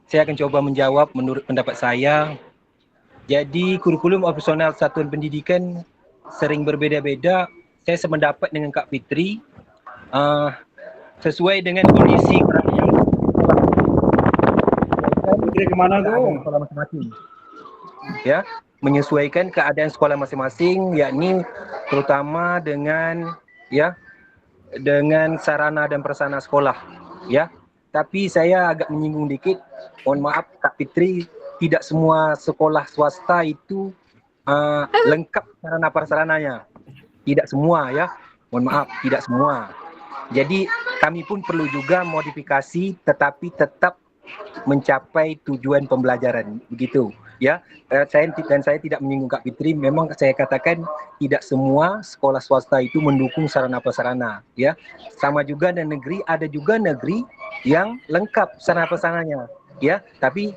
saya akan coba menjawab menurut pendapat saya. Jadi kurikulum operasional satuan pendidikan sering berbeda-beda. Saya sependapat dengan Kak Fitri sesuai dengan kondisi Putri kemana keadaan tuh? sekolah masing-masing. Ya, menyesuaikan keadaan sekolah masing-masing, yakni terutama dengan sarana dan prasarana sekolah, ya. Tapi saya agak menyinggung dikit, mohon maaf Kak Fitri, tidak semua sekolah swasta itu lengkap sarana prasarananya. Tidak semua ya, mohon maaf, tidak semua. Jadi kami pun perlu juga modifikasi, tetapi tetap mencapai tujuan pembelajaran, begitu ya. Saya tidak menyinggung Kak Fitri, memang saya katakan tidak semua sekolah swasta itu mendukung sarana prasarana, ya. Sama juga dan negeri, ada juga negeri yang lengkap sarana prasarananya, ya. Tapi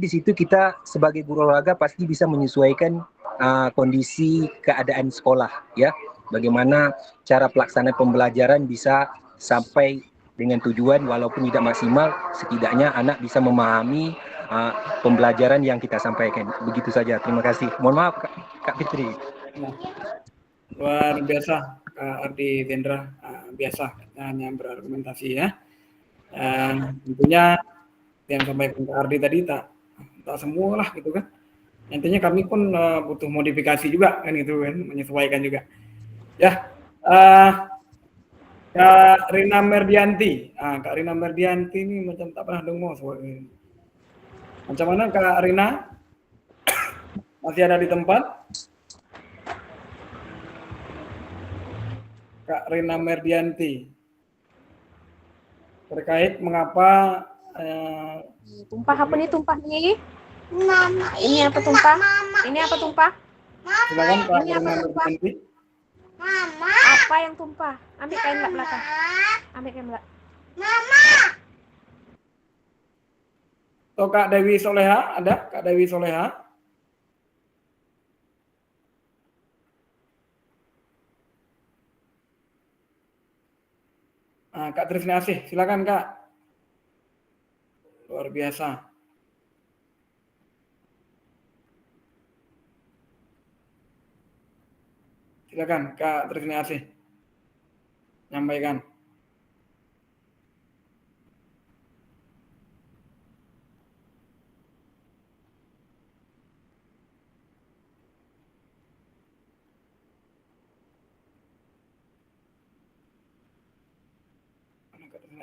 di situ kita sebagai guru olahraga pasti bisa menyesuaikan kondisi keadaan sekolah, ya. Bagaimana cara pelaksanaan pembelajaran bisa sampai dengan tujuan, walaupun tidak maksimal, setidaknya anak bisa memahami pembelajaran yang kita sampaikan. Begitu saja. Terima kasih. Mohon maaf Kak Fitri. Nah, luar biasa Kak Ardi Tendra, biasa hanya berargumentasi ya. Tentunya yang sampaikan Kak Ardi tadi tak semua lah gitu kan. Intinya kami pun butuh modifikasi juga kan gitu kan, menyesuaikan juga. Ya, Kak Rina Merdianti. Kak Rina Merdianti ini macam tak pernah dengar soalnya. Macam mana Kak Rina? Masih ada di tempat? Kak Rina Merdianti. Terkait mengapa Tumpah apa nih tumpah nih? Ini apa tumpah? Ini apa tumpah? silakan Kak Ini Rina apa tumpah? Merdianti. Apa yang tumpah? Ambil kain mbak belakang. Ambil kain mbak. Atau Kak Dewi Soleha, ada Kak Dewi Soleha? Kak Trisnasih, silakan Kak. Luar biasa. Silakan Kak Trisnasih. Nyampaikan.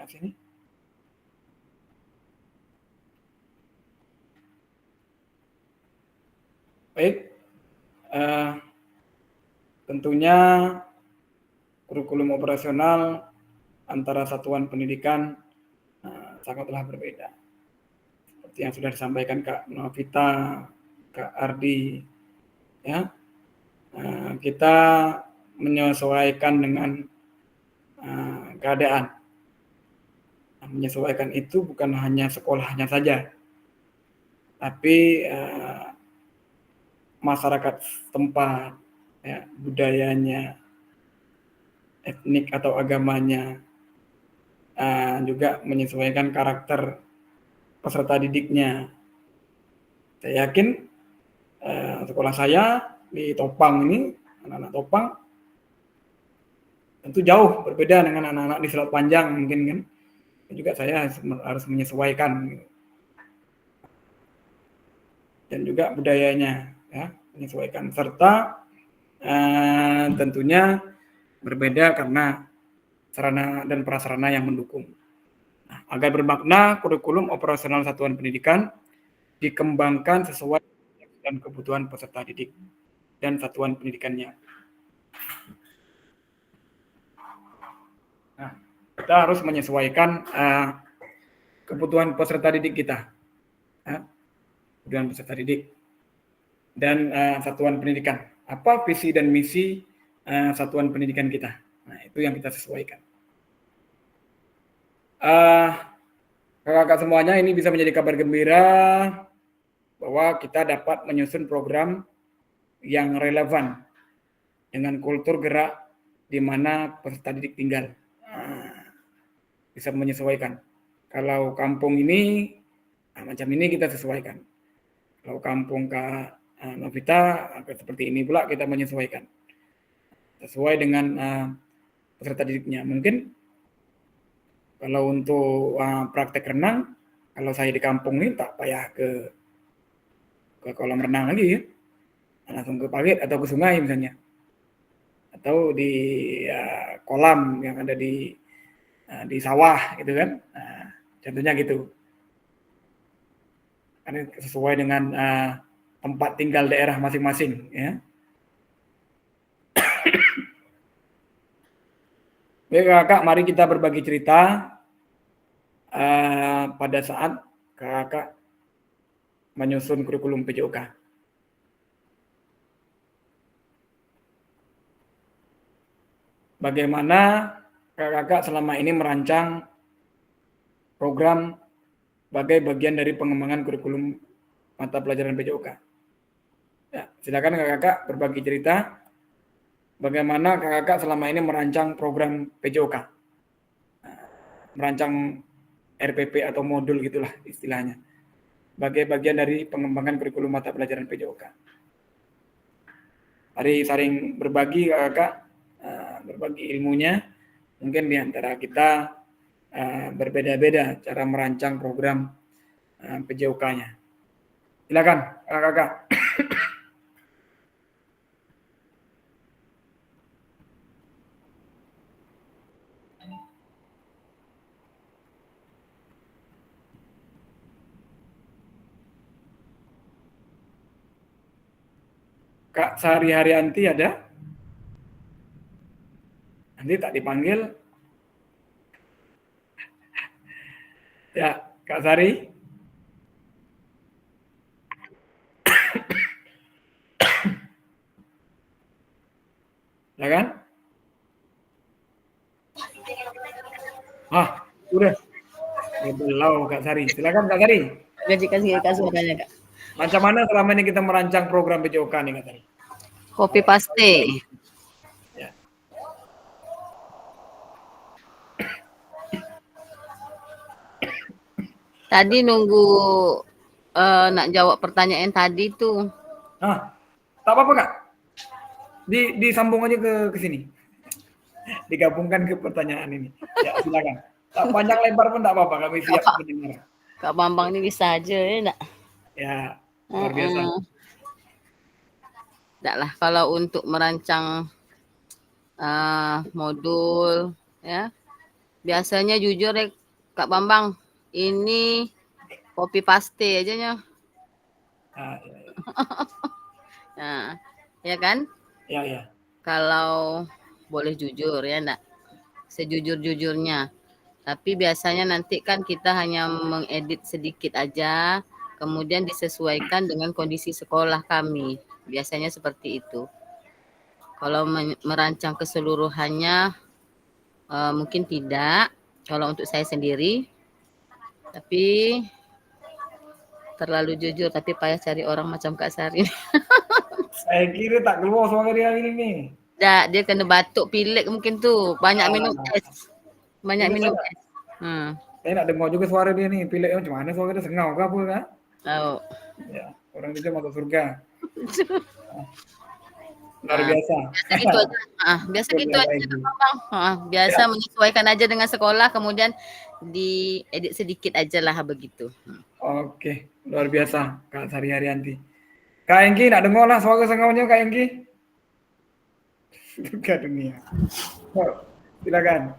Sini. Baik, tentunya kurikulum operasional antara satuan pendidikan sangatlah berbeda. Seperti yang sudah disampaikan Kak Novita, Kak Ardi, ya, kita menyesuaikan dengan keadaan. Menyesuaikan itu bukan hanya sekolahnya saja, tapi masyarakat setempat, ya, budayanya, etnik atau agamanya, juga menyesuaikan karakter peserta didiknya. Saya yakin sekolah saya di Topang ini, anak-anak Topang tentu jauh berbeda dengan anak-anak di Selat Panjang mungkin kan. Juga saya harus menyesuaikan dan juga budayanya, ya, menyesuaikan, serta tentunya berbeda karena sarana dan prasarana yang mendukung. Nah, agar bermakna, kurikulum operasional satuan pendidikan dikembangkan sesuai dengan kebutuhan peserta didik dan satuan pendidikannya. Nah, kita harus menyesuaikan kebutuhan peserta didik kita, kebutuhan peserta didik dan satuan pendidikan. Apa visi dan misi satuan pendidikan kita? Nah, itu yang kita sesuaikan. Kakak-kakak semuanya, ini bisa menjadi kabar gembira bahwa kita dapat menyusun program yang relevan dengan kultur gerak di mana peserta didik tinggal. Bisa menyesuaikan. Kalau kampung ini macam ini kita sesuaikan. Kalau kampung Kak Novita seperti ini pula kita menyesuaikan sesuai dengan peserta didiknya. Mungkin Kalau untuk praktek renang, kalau saya di kampung ini tak payah ke kolam renang lagi ya, langsung ke parit atau ke sungai misalnya, atau di kolam yang ada di sawah gitu kan. Nah, contohnya gitu. Karena sesuai dengan tempat tinggal daerah masing-masing ya. Baik kakak, mari kita berbagi cerita pada saat kakak menyusun kurikulum PJOK. Bagaimana kakak selama ini merancang program sebagai bagian dari pengembangan kurikulum mata pelajaran PJOK. Ya, silakan kakak berbagi cerita bagaimana kakak selama ini merancang program PJOK, merancang RPP atau modul gitulah istilahnya, sebagai bagian dari pengembangan kurikulum mata pelajaran PJOK. Mari saling berbagi kakak, berbagi ilmunya. Mungkin di antara kita berbeda-beda cara merancang program PJOK-nya. Silakan kakak. Kak Sari Haryanti ada? Nanti tak dipanggil. Ya, Kak Sari. Ya kan? Udah. Belau Kak Sari. Silakan Kak Sari. Kak suaranya Kak. Macam mana selama ini kita merancang program PJOK nih Kak Sari? Copy paste. Ya. Tadi nunggu nak jawab pertanyaan tadi tuh. Tak apa-apa Kak. Disambung aja ke sini. Digabungkan ke pertanyaan ini. Ya, silakan. Tak panjang lebar pun tak apa-apa, kami siap mendengar. Kak Bambang ini bisa aja ya enggak? Ya, luar biasa. Enggak lah, kalau untuk merancang modul ya. Biasanya jujur ya Kak Bambang, ini copy paste aja nya. Nah, ya kan? Ya. Kalau boleh jujur ya enggak? Sejujur-jujurnya. Tapi biasanya nanti kan kita hanya mengedit sedikit aja, kemudian disesuaikan dengan kondisi sekolah kami. Biasanya seperti itu. Kalau merancang keseluruhannya mungkin tidak, kalau untuk saya sendiri. Tapi terlalu jujur, tapi payah cari orang macam Kak Sari. Saya kira tak keluar suara dia ini nih. Dia kena batuk pilek mungkin tuh, banyak minum es. Banyak minum es. Saya nak dengar juga suara dia nih, pilek macam mana suara dia, sengau ke apa kan? Tahu. Ya, orang itu masuk surga. Luar biasa. Biasa gitu aja. Biasa gitu aja Bang. Biasa menyesuaikan aja dengan sekolah, kemudian diedit sedikit aja lah begitu. Oke, luar biasa Kak Sari Haryanti. Kak Engki nak dengar lah suara sengaunya Kak Engki. Surga dunia. Silakan.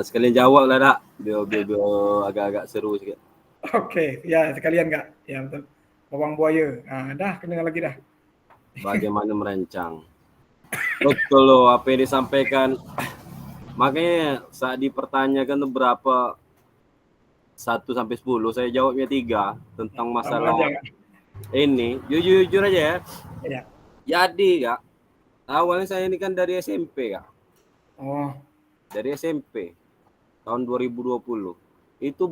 Sekalian jawab lah Kak. Biar agak-agak seru sikit. Oke, ya sekalian Kak. Ya betul. Bawang buaya. Dah kena lagi dah. Bagaimana merancang? Betul loh apa yang disampaikan. Makanya saat dipertanyakan tuh berapa 1 sampai 10, saya jawabnya 3 tentang masalah ini. Jujur aja ya. Iya. Jadi Kak, awalnya saya ini kan dari SMP Kak. Oh. Dari SMP tahun 2020. Itu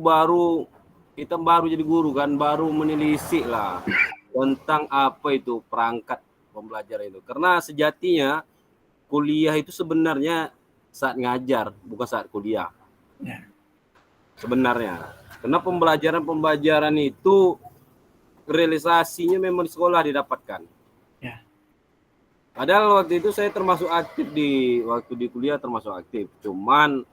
kita baru jadi guru kan, baru menelisik lah tentang apa itu perangkat pembelajaran itu. Karena sejatinya kuliah itu sebenarnya saat ngajar, bukan saat kuliah. Ya. Sebenarnya. Karena pembelajaran itu realisasinya memang di sekolah didapatkan. Ya. Padahal waktu itu saya termasuk aktif waktu di kuliah termasuk aktif. Cuman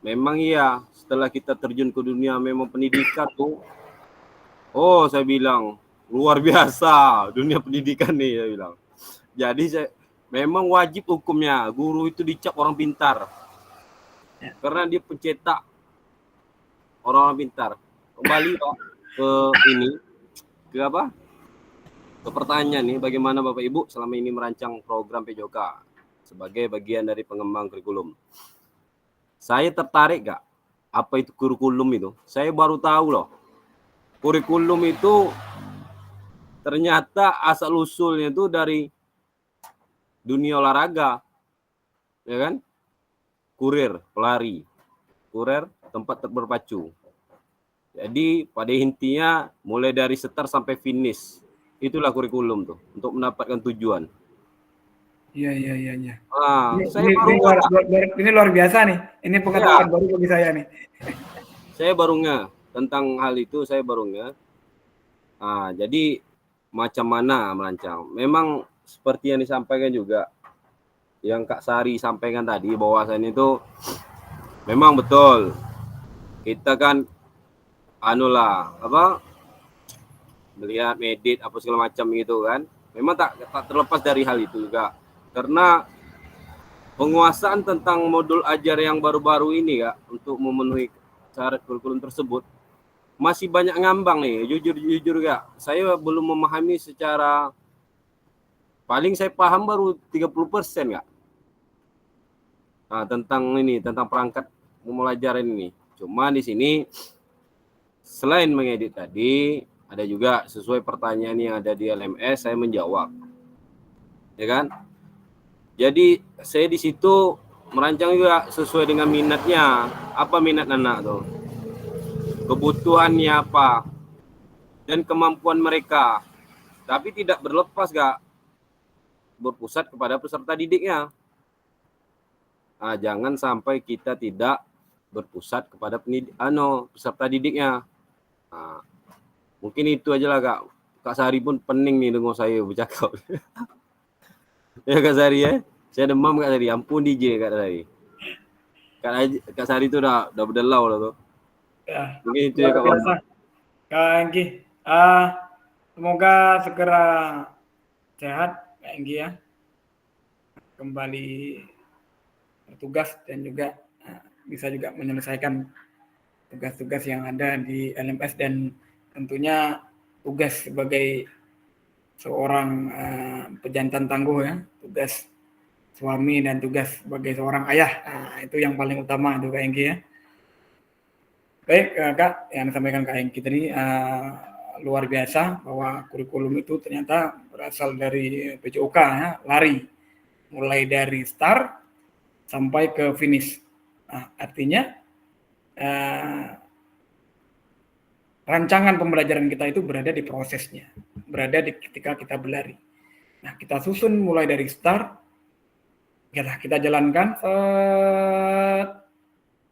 memang iya setelah kita terjun ke dunia memang pendidikan tuh, oh saya bilang luar biasa dunia pendidikan nih, saya bilang. Jadi memang wajib hukumnya guru itu dicap orang pintar karena dia pencetak orang-orang pintar. Kembali Pak ke ini, ke apa? Ke pertanyaan nih, bagaimana Bapak Ibu selama ini merancang program PJOK sebagai bagian dari pengembang kurikulum? Saya tertarik gak? Apa itu kurikulum itu? Saya baru tahu loh. Kurikulum itu ternyata asal usulnya itu dari dunia olahraga, ya kan? Kurir, pelari, kurir, tempat berpacu. Jadi pada intinya mulai dari start sampai finish, itulah kurikulum tuh untuk mendapatkan tujuan. Iya. Saya Ini luar biasa nih. Ini pengetahuan baru bagi saya nih. Saya baru nggak tentang hal itu, saya baru nggak. Jadi macam mana merancang? Memang seperti yang disampaikan juga, yang Kak Sari sampaikan tadi, bahwasannya itu memang betul. Kita kan melihat medit apa segala macam gitu kan. Memang tak terlepas dari hal itu juga. Karena penguasaan tentang modul ajar yang baru-baru ini Kak, untuk memenuhi syarat kurikulum tersebut masih banyak ngambang nih, jujur Kak. Saya belum memahami secara, paling saya paham baru 30% Kak. Tentang perangkat pembelajaran ini. Cuma di sini selain mengedit tadi, ada juga sesuai pertanyaan yang ada di LMS saya menjawab. Ya kan? Jadi saya di situ merancang juga sesuai dengan minatnya. Apa minat anak tuh? Kebutuhannya apa? Dan kemampuan mereka. Tapi tidak berlepas Kak, berpusat kepada peserta didiknya. Jangan sampai kita tidak berpusat kepada peserta didiknya. Mungkin itu aja lah Kak. Kak Sari pun pening nih dengar saya bercakap. Ya Kak Sari ya. Saya demam Kak Sari. Ampun DJ Kak Sari. Kak Sari itu udah berdelau lah tuh. Ya. Mungkin itu ya Kak Bang. Kak Enggi. Semoga segera sehat Kak Enggi ya. Kembali bertugas dan juga bisa juga menyelesaikan tugas-tugas yang ada di LMS dan tentunya tugas sebagai seorang pejantan tangguh ya, tugas suami dan tugas sebagai seorang ayah. Itu yang paling utama itu Kak Enggi ya. Baik Kak, yang disampaikan Kak Enggi tadi luar biasa bahwa kurikulum itu ternyata berasal dari PJOK ya, lari mulai dari start sampai ke finish. Artinya rancangan pembelajaran kita itu berada di prosesnya, berada di ketika kita berlari. Nah, kita susun mulai dari start, kita jalankan,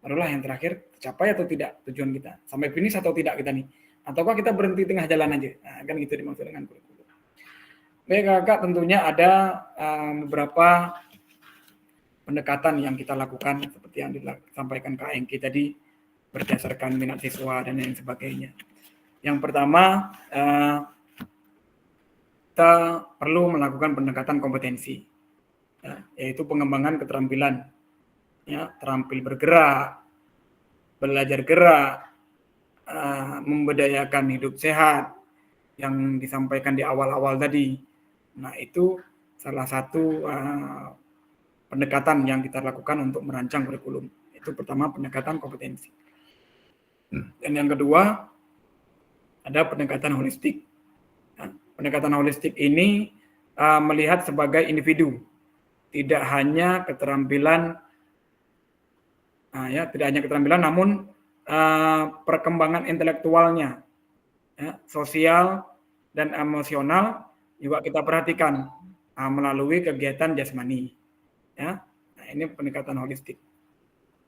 barulah yang terakhir tercapai atau tidak tujuan kita, sampai finish atau tidak kita nih, ataukah kita berhenti tengah jalan aja. Kan gitu dimaksud dengan kurikulum. Baik Kakak, tentunya ada beberapa pendekatan yang kita lakukan seperti yang disampaikan Kak Engki tadi berdasarkan minat siswa dan lain sebagainya. Yang pertama, kita perlu melakukan pendekatan kompetensi, yaitu pengembangan keterampilan, terampil bergerak, belajar gerak, memberdayakan hidup sehat yang disampaikan di awal-awal tadi. Nah, itu salah satu pendekatan yang kita lakukan untuk merancang kurikulum. Itu pertama pendekatan kompetensi. Dan yang kedua, ada pendekatan holistik. Pendekatan holistik ini melihat sebagai individu, tidak hanya keterampilan, namun perkembangan intelektualnya, sosial dan emosional juga kita perhatikan melalui kegiatan jasmani. Nah, ini pendekatan holistik.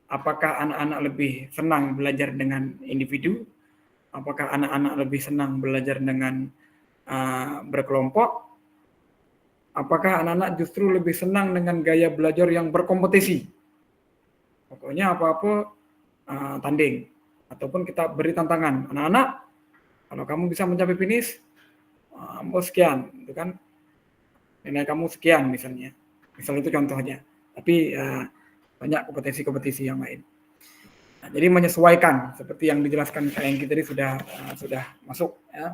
Apakah anak-anak lebih senang belajar dengan individu? Apakah anak-anak lebih senang belajar dengan berkelompok? Apakah anak-anak justru lebih senang dengan gaya belajar yang berkompetisi? Pokoknya apa-apa tanding, ataupun kita beri tantangan, anak-anak, kalau kamu bisa mencapai finish, sekian, itu kan nilai kamu sekian misalnya. Misal itu contohnya. Tapi banyak kompetisi-kompetisi yang lain. Nah, jadi menyesuaikan seperti yang dijelaskan Kak Engki tadi sudah masuk ya.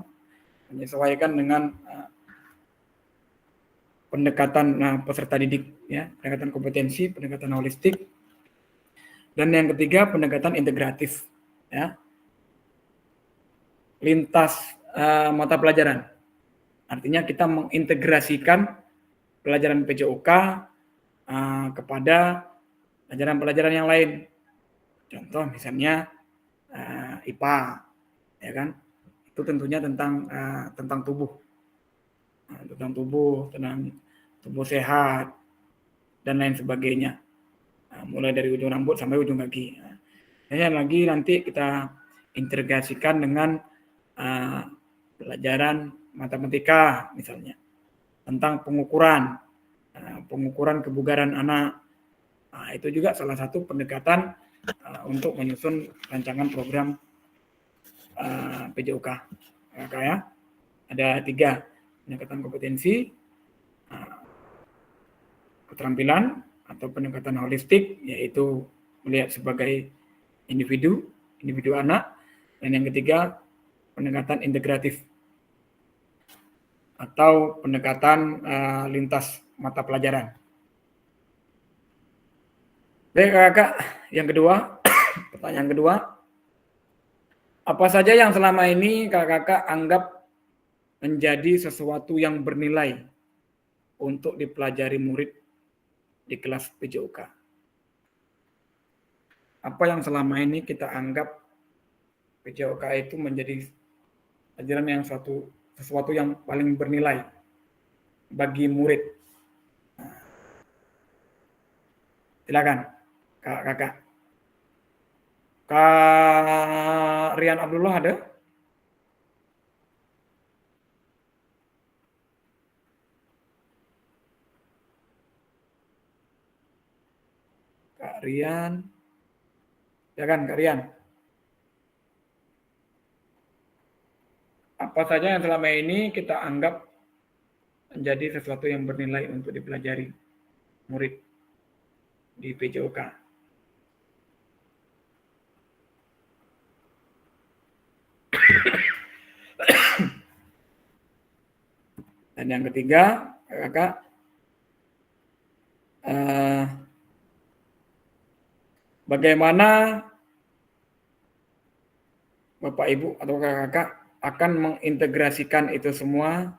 Menyesuaikan dengan pendekatan peserta didik ya, pendekatan kompetensi, pendekatan holistik. Dan yang ketiga pendekatan integratif ya. Lintas mata pelajaran. Artinya kita mengintegrasikan pelajaran PJOK kepada pelajaran-pelajaran yang lain. Contoh misalnya IPA, ya kan? Itu tentunya tentang tubuh, tentang tubuh sehat dan lain sebagainya. Mulai dari ujung rambut sampai ujung kaki. Dan lagi nanti kita integrasikan dengan pelajaran matematika misalnya tentang pengukuran kebugaran anak. Itu juga salah satu pendekatan untuk menyusun rancangan program PJOK. Ya. Ada 3 pendekatan kompetensi, keterampilan atau pendekatan holistik, yaitu melihat sebagai individu anak, dan yang ketiga pendekatan integratif atau pendekatan lintas mata pelajaran. Baik kakak, yang kedua, pertanyaan kedua, apa saja yang selama ini kakak anggap menjadi sesuatu yang bernilai untuk dipelajari murid di kelas PJOK? Apa yang selama ini kita anggap PJOK itu menjadi pelajaran yang sesuatu yang paling bernilai bagi murid? Silakan kakak. Kak Rian Abdullah ada? Kak Rian. Silakan Kak Rian. Apa saja yang selama ini kita anggap menjadi sesuatu yang bernilai untuk dipelajari murid di PJOK? Dan yang ketiga, kakak, bagaimana Bapak Ibu atau kakak akan mengintegrasikan itu semua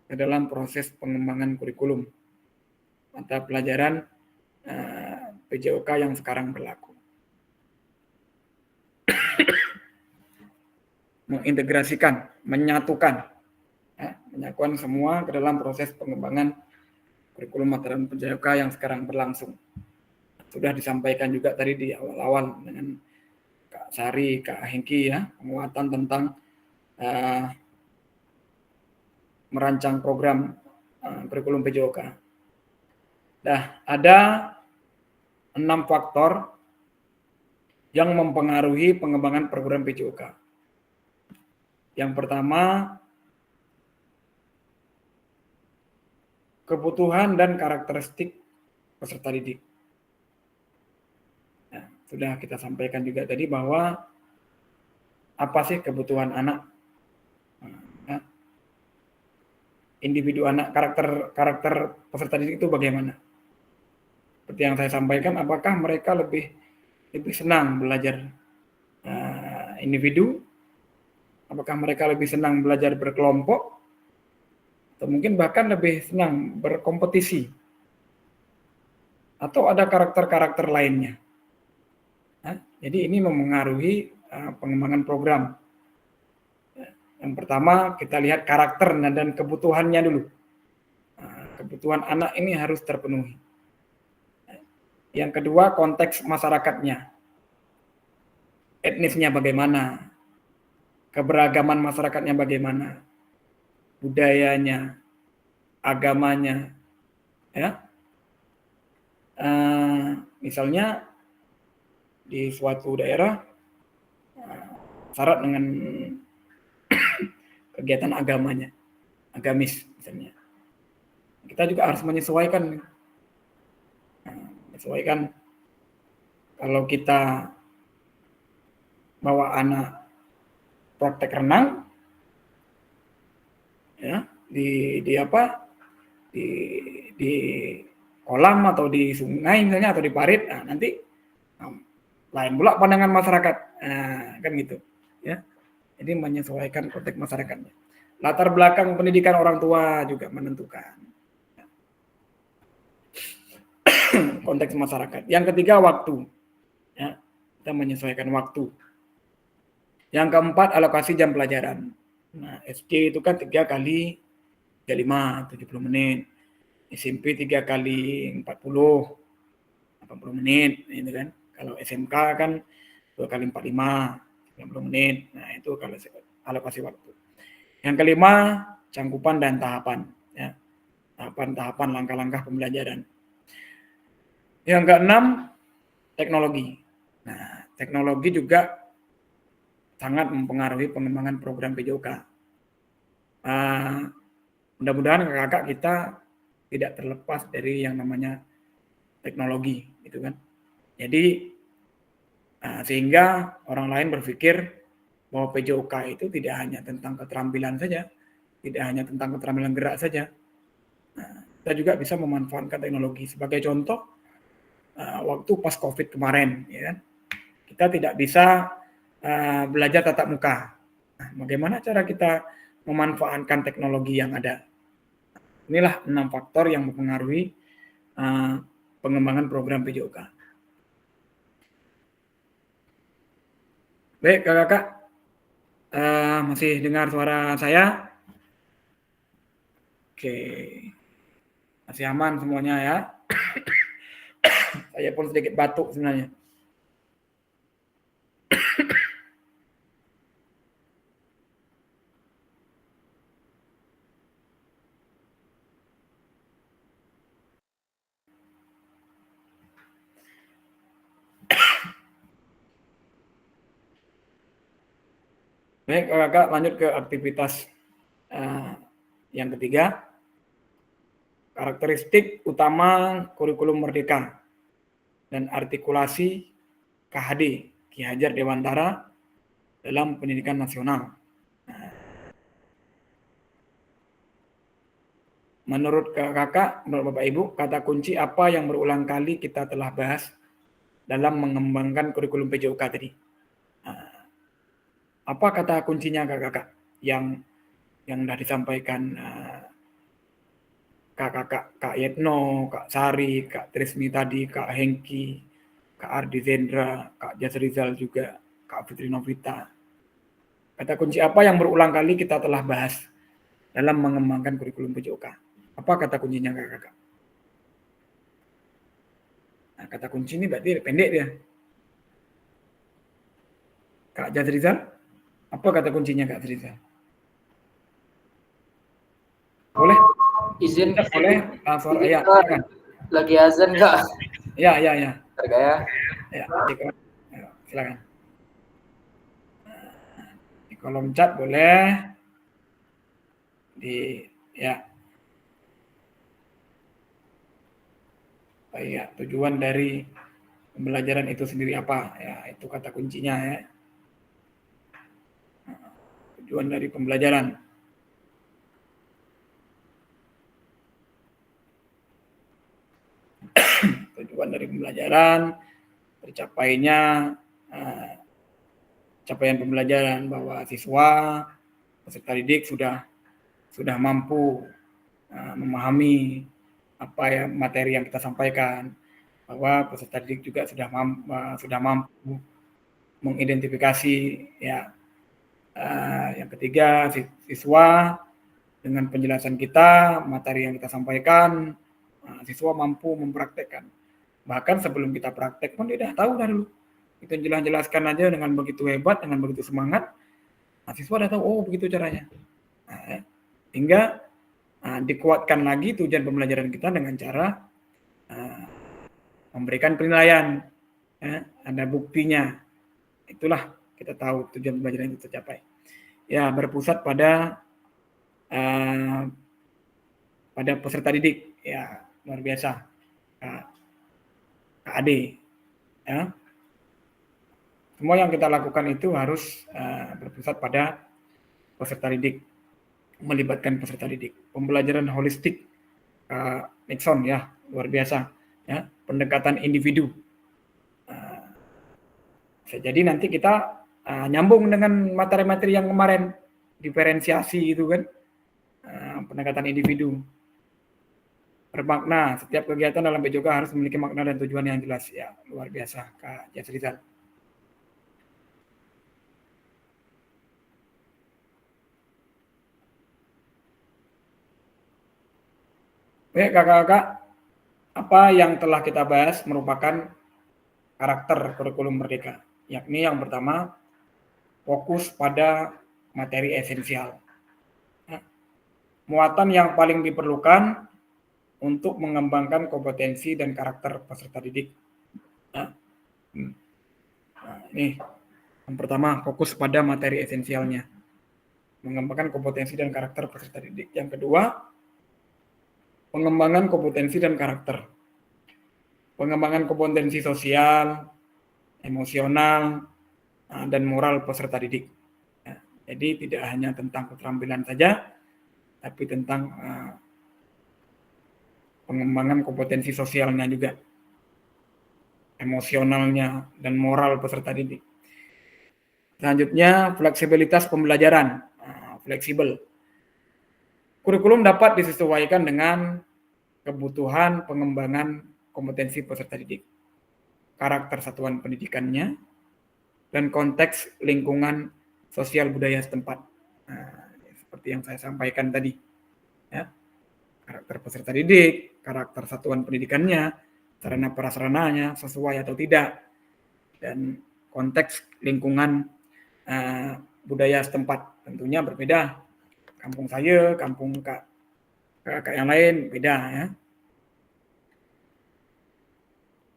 ke dalam proses pengembangan kurikulum mata pelajaran PJOK yang sekarang berlaku? Mengintegrasikan, menyatukan semua ke dalam proses pengembangan kurikulum mata pelajaran PJOK yang sekarang berlangsung. Sudah disampaikan juga tadi di awal-awal dengan Kak Sari, Kak Hengki ya, penguatan tentang merancang program kurikulum PJOK. Nah, ada 6 faktor yang mempengaruhi pengembangan program PJOK. Yang pertama, kebutuhan dan karakteristik peserta didik. Nah, sudah kita sampaikan juga tadi bahwa apa sih kebutuhan anak, individu anak, karakter peserta didik itu bagaimana? Seperti yang saya sampaikan, apakah mereka lebih senang belajar individu? Apakah mereka lebih senang belajar berkelompok? Atau mungkin bahkan lebih senang berkompetisi? Atau ada karakter-karakter lainnya? Jadi ini memengaruhi pengembangan program. Yang pertama kita lihat karakter dan kebutuhannya dulu. Kebutuhan anak ini harus terpenuhi. Yang kedua konteks masyarakatnya. Etnisnya bagaimana? Keberagaman masyarakatnya bagaimana? Budayanya, agamanya, ya. Misalnya di suatu daerah syarat dengan kegiatan agamanya, agamis misalnya. Kita juga harus menyesuaikan. Menyesuaikan kalau kita bawa anak praktek renang, ya di apa di kolam atau di sungai misalnya atau di parit, nanti lain pula pandangan masyarakat, kan gitu, ya. Jadi menyesuaikan konteks masyarakatnya. Latar belakang pendidikan orang tua juga menentukan konteks masyarakat. Yang ketiga, waktu. Ya, kita menyesuaikan waktu. Yang keempat, alokasi jam pelajaran. Nah, SD itu kan 3 kali 35, 70 menit. SMP 3 kali 40, 80 menit, gitu kan. Kalau SMK kan 2 kali 45, 90 menit. Nah, itu kalau alokasi waktu. Yang kelima, cangkupan dan tahapan. Ya. Tahapan-tahapan langkah-langkah pembelajaran. Yang keenam, teknologi. Nah, teknologi juga sangat mempengaruhi pengembangan program PJOK. Mudah-mudahan kakak kita tidak terlepas dari yang namanya teknologi, gitu kan. Jadi sehingga orang lain berpikir bahwa PJOK itu tidak hanya tentang keterampilan saja, tidak hanya tentang keterampilan gerak saja. Kita juga bisa memanfaatkan teknologi. Sebagai contoh, waktu pas COVID kemarin, ya kan, kita tidak bisa belajar tatap muka. Nah, bagaimana cara kita memanfaatkan teknologi yang ada? Inilah 6 faktor yang mempengaruhi pengembangan program PJOK. Baik, kakak-kakak, masih dengar suara saya? Oke, masih aman semuanya ya. Saya pun sedikit batuk sebenarnya. Baik, kakak, lanjut ke aktivitas yang ketiga. Karakteristik utama kurikulum Merdeka dan artikulasi KHD, Ki Hajar Dewantara dalam pendidikan nasional. Menurut kakak, menurut Bapak Ibu, kata kunci apa yang berulang kali kita telah bahas dalam mengembangkan kurikulum PJOK tadi? Apa kata kuncinya kakak yang sudah disampaikan Kak Yetno, Kak Sari, Kak Trismi tadi, Kak Hengki, Kak Ardi Zendra, Kak Jas Rizal juga, Kak Fitri Novita. Kata kunci apa yang berulang kali kita telah bahas dalam mengembangkan kurikulum PJOK? Apa kata kuncinya kakak? Nah, kata kunci ini berarti pendek dia. Kak Jas Rizal, apa kata kuncinya Kak Rizal? Boleh? Izin boleh langsung ya, silakan. Lagi azan Kak. Ya. Harga ya. Ya, silakan. Di kolom chat boleh. Tujuan dari pembelajaran itu sendiri apa? Ya, itu kata kuncinya ya. Tujuan dari pembelajaran. Tujuan dari pembelajaran, tercapainya capaian pembelajaran bahwa siswa peserta didik sudah mampu memahami apa ya materi yang kita sampaikan, bahwa peserta didik juga sudah mampu mengidentifikasi ya. Yang ketiga, siswa dengan penjelasan kita, materi yang kita sampaikan, siswa mampu mempraktekkan. Bahkan sebelum kita praktek pun dia sudah tahu dah dulu. Kita jelaskan aja dengan begitu hebat, dengan begitu semangat, siswa sudah tahu, oh begitu caranya. Hingga dikuatkan lagi tujuan pembelajaran kita dengan cara memberikan penilaian. ya, ada buktinya. Itulah kita tahu tujuan pembelajaran itu tercapai. Ya, berpusat pada peserta didik, ya luar biasa, Kak Ade. Ya. Semua yang kita lakukan itu harus berpusat pada peserta didik, melibatkan peserta didik. Pembelajaran holistik, Nixon ya, luar biasa. Ya, pendekatan individu. Bisa jadi nanti kita nyambung dengan materi-materi yang kemarin, diferensiasi gitu kan, pendekatan individu. Bermakna, setiap kegiatan dalam PJOK harus memiliki makna dan tujuan yang jelas. Ya, luar biasa, Kak Jasrizal. Baik, kakak-kakak, apa yang telah kita bahas merupakan karakter kurikulum merdeka, yakni yang pertama, fokus pada materi esensial. Muatan yang paling diperlukan untuk mengembangkan kompetensi dan karakter peserta didik. Nah, ini yang pertama, fokus pada materi esensialnya, mengembangkan kompetensi dan karakter peserta didik. Yang kedua, pengembangan kompetensi dan karakter, pengembangan kompetensi sosial, emosional, dan moral peserta didik. Jadi tidak hanya tentang keterampilan saja, tapi tentang pengembangan kompetensi sosialnya juga, emosionalnya, dan moral peserta didik. Selanjutnya, fleksibilitas pembelajaran, fleksibel. Kurikulum dapat disesuaikan dengan kebutuhan pengembangan kompetensi peserta didik, karakter satuan pendidikannya, dan konteks lingkungan sosial budaya setempat. Seperti yang saya sampaikan tadi. Ya. Karakter peserta didik, karakter satuan pendidikannya, sarana prasarananya sesuai atau tidak, dan konteks lingkungan budaya setempat tentunya berbeda. Kampung saya, kampung kakak yang lain beda ya.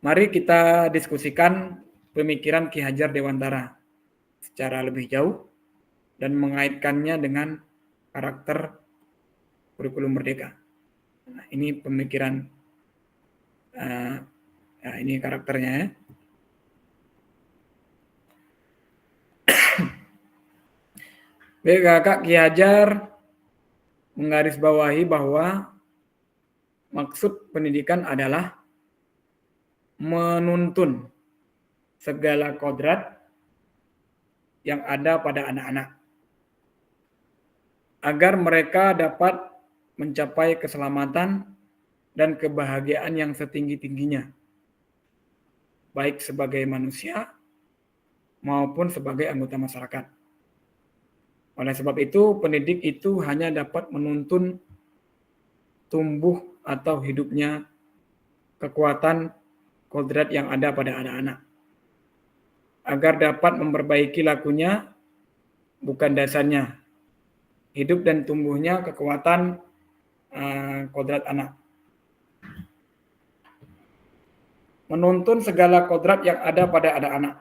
Mari kita diskusikan pemikiran Ki Hajar Dewantara secara lebih jauh dan mengaitkannya dengan karakter kurikulum merdeka. Nah, ini pemikiran, ini karakternya ya. Baik, kakak, Ki Hajar menggarisbawahi bahwa maksud pendidikan adalah menuntun segala kodrat yang ada pada anak-anak agar mereka dapat mencapai keselamatan dan kebahagiaan yang setinggi-tingginya, baik sebagai manusia maupun sebagai anggota masyarakat. Oleh sebab itu, pendidik itu hanya dapat menuntun tumbuh atau hidupnya kekuatan kodrat yang ada pada anak-anak, agar dapat memperbaiki lakunya, bukan dasarnya, hidup dan tumbuhnya kekuatan kodrat anak. Menuntun segala kodrat yang ada pada anak-anak,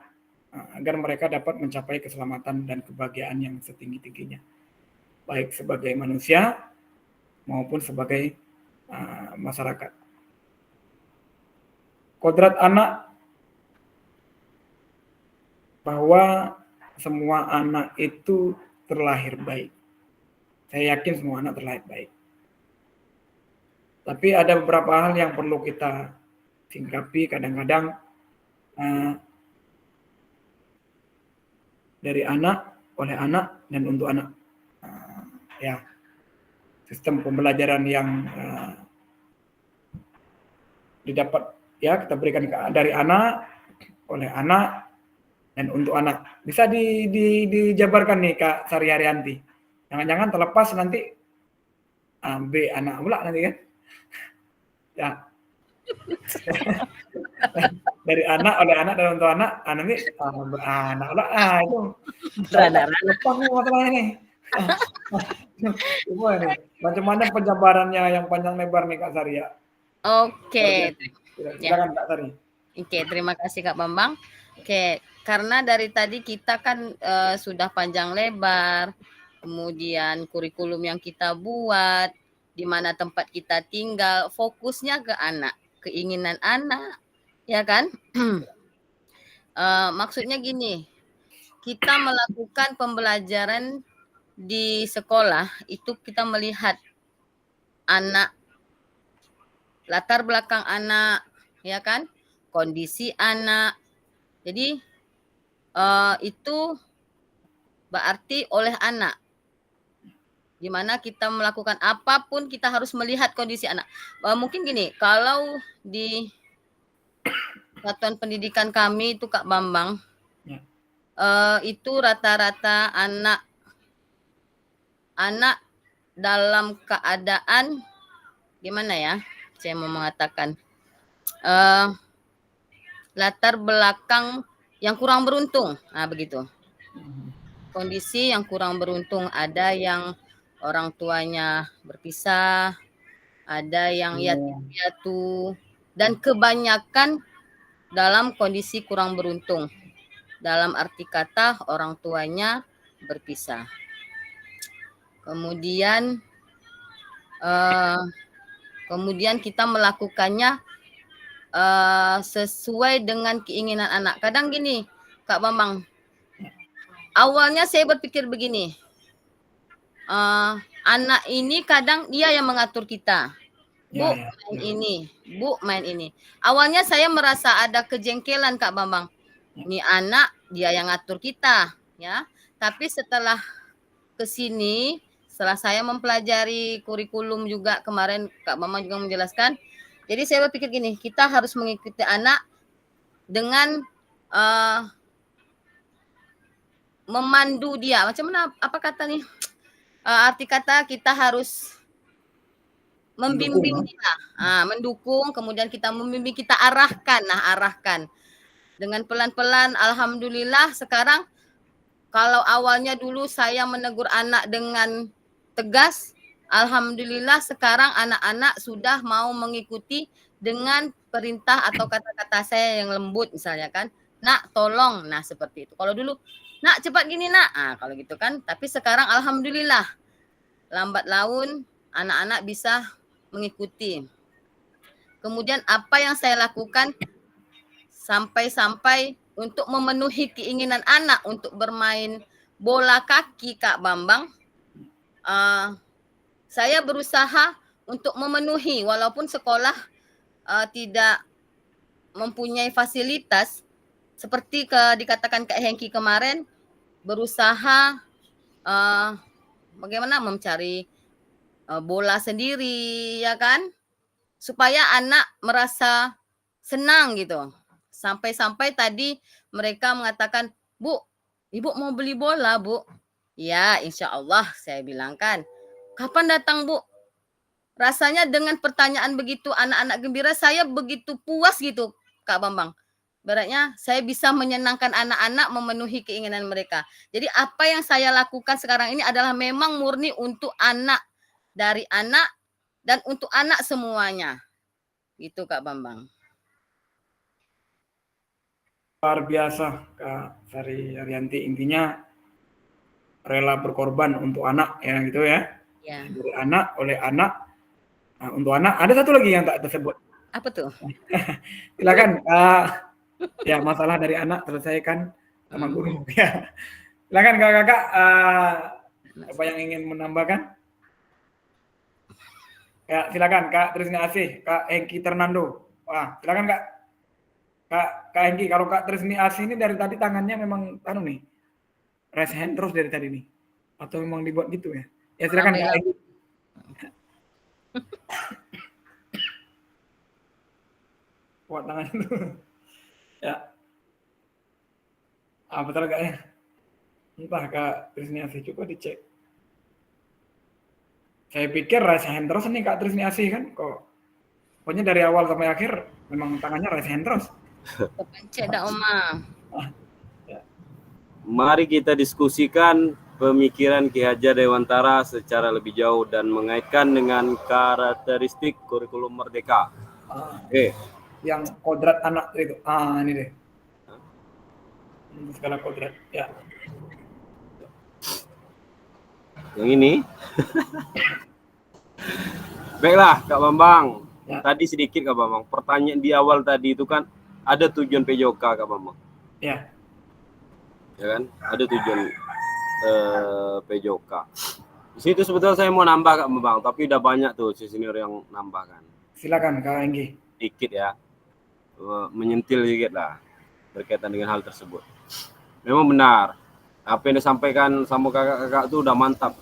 agar mereka dapat mencapai keselamatan dan kebahagiaan yang setinggi-tingginya, baik sebagai manusia maupun sebagai masyarakat. Kodrat anak, bahwa semua anak itu terlahir baik. Saya yakin semua anak terlahir baik. Tapi ada beberapa hal yang perlu kita singkapi kadang-kadang, dari anak, oleh anak, dan untuk anak. Ya, sistem pembelajaran yang didapat ya kita berikan dari anak, oleh anak, dan untuk anak. Bisa dijabarkan nih Kak Sari Haryanti. Jangan-jangan terlepas nanti B anak pula nanti kan. Ya. Dari anak, oleh anak, dan untuk anak, nanti anak pula. Itu lepas nih masalahnya nih. Gimana nih? Macam mana penjabarannya yang panjang lebar nih Kak Sari ya? Oke. Silakan Kak Sari. Oke, terima kasih Kak Bambang. Oke, karena dari tadi kita kan sudah panjang lebar, kemudian kurikulum yang kita buat, di mana tempat kita tinggal, fokusnya ke anak, keinginan anak, ya kan? Maksudnya gini, kita melakukan pembelajaran di sekolah itu kita melihat anak, latar belakang anak, ya kan? Kondisi anak. Jadi itu berarti oleh anak. Di mana kita melakukan apapun kita harus melihat kondisi anak. Mungkin gini, kalau di satuan pendidikan kami itu Kak Bambang, Ya. itu rata-rata anak dalam keadaan gimana ya? Saya mau mengatakan latar belakang yang kurang beruntung. Nah, begitu. Kondisi yang kurang beruntung, ada yang orang tuanya berpisah, ada yang yatim piatu, dan kebanyakan dalam kondisi kurang beruntung. Dalam arti kata orang tuanya berpisah. Kemudian kita melakukannya sesuai dengan keinginan anak. Kadang gini, Kak Bambang, awalnya saya berpikir begini, anak ini kadang dia yang mengatur kita. Bu, main ini. Bu, main ini. Awalnya saya merasa ada kejengkelan, Kak Bambang. Ini anak, dia yang ngatur kita, ya. Tapi setelah kesini, setelah saya mempelajari kurikulum juga kemarin, Kak Bambang juga menjelaskan. Jadi saya berpikir gini, kita harus mengikuti anak dengan memandu dia. Macam mana? Apa kata nih? Arti kata kita harus membimbing dia, mendukung, kemudian kita membimbing, kita arahkan. Nah, arahkan dengan pelan-pelan. Alhamdulillah sekarang kalau awalnya dulu saya menegur anak dengan tegas, alhamdulillah sekarang anak-anak sudah mau mengikuti dengan perintah atau kata-kata saya yang lembut misalnya kan. Nak, tolong. Nah, seperti itu. Kalau dulu, nak cepat gini nak. Kalau gitu kan. Tapi sekarang alhamdulillah lambat laun anak-anak bisa mengikuti. Kemudian apa yang saya lakukan sampai untuk memenuhi keinginan anak untuk bermain bola kaki, Kak Bambang, saya berusaha untuk memenuhi walaupun sekolah tidak mempunyai fasilitas seperti dikatakan Kak Hengki kemarin, berusaha bagaimana mencari bola sendiri, ya kan, supaya anak merasa senang gitu. Sampai-sampai tadi mereka mengatakan, Bu, Ibu mau beli bola, Bu? Ya, insya Allah saya bilang kan. Kapan datang, Bu? Rasanya dengan pertanyaan begitu anak-anak gembira, saya begitu puas gitu, Kak Bambang. Beratnya saya bisa menyenangkan anak-anak, memenuhi keinginan mereka. Jadi apa yang saya lakukan sekarang ini adalah memang murni untuk anak, dari anak dan untuk anak semuanya. Gitu Kak Bambang. Luar biasa Kak Sari Arianti, intinya rela berkorban untuk anak ya gitu ya. Ya. Dari anak, oleh anak. Nah, untuk anak ada satu lagi yang tak tersebut. Apa tuh? Silakan. Ya, masalah dari anak selesaikan sama guru. Ya. Silakan kakak-kakak, apa yang ingin menambahkan? Ya, silakan Kak Trisni Asih, Kak Hengki Ternando. Wah, silakan Kak. Kak Hengki, kalau Kak Trisni Asih ini dari tadi tangannya memang nih. Raise hand terus dari tadi nih. Atau memang dibuat gitu ya? Ya, silakan Kak Hengki. Buat tangannya tuh. Ya. Betul Kak ya? Entah Kak Trisni Asih, coba dicek. Saya pikir raise hand terus nih Kak Trisni Asih kan, kok pokoknya dari awal sampai akhir memang tangannya raise hand terus. Kepencet dah Oma. Mari kita diskusikan pemikiran Ki Hajar Dewantara secara lebih jauh dan mengaitkan dengan karakteristik kurikulum Merdeka. Oke. yang kodrat anak itu. Ini deh. Skala kodrat. Ya. Yang ini. Baiklah, Kak Bambang. Ya. Tadi sedikit Kak Bambang. Pertanyaan di awal tadi itu kan ada tujuan PJOK Kak Bambang. Ya. Ya kan? Ada tujuan PJOK. Di situ sebetulnya saya mau nambah Kak Bambang, tapi udah banyak tuh senior yang nambahkan. Silakan Kak Enggi. Dikit ya. Menyentil sedikit lah berkaitan dengan hal tersebut. Memang benar. Apa yang disampaikan sama kakak-kakak itu udah mantap.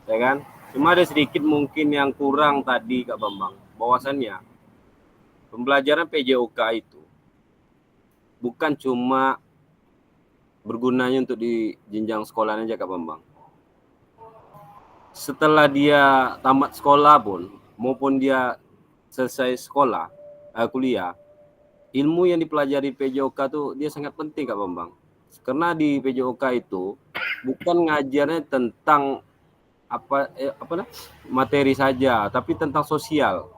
Ya kan? Cuma ada sedikit mungkin yang kurang tadi Kak Bambang. Bahwasannya pembelajaran PJOK itu bukan cuma bergunanya untuk di jenjang sekolah aja Kak Bambang. Setelah dia tamat sekolah pun maupun dia selesai sekolah, kuliah, ilmu yang dipelajari PJOK tuh dia sangat penting Kak Bambang. Karena di PJOK itu bukan ngajarnya tentang materi saja, tapi tentang sosial.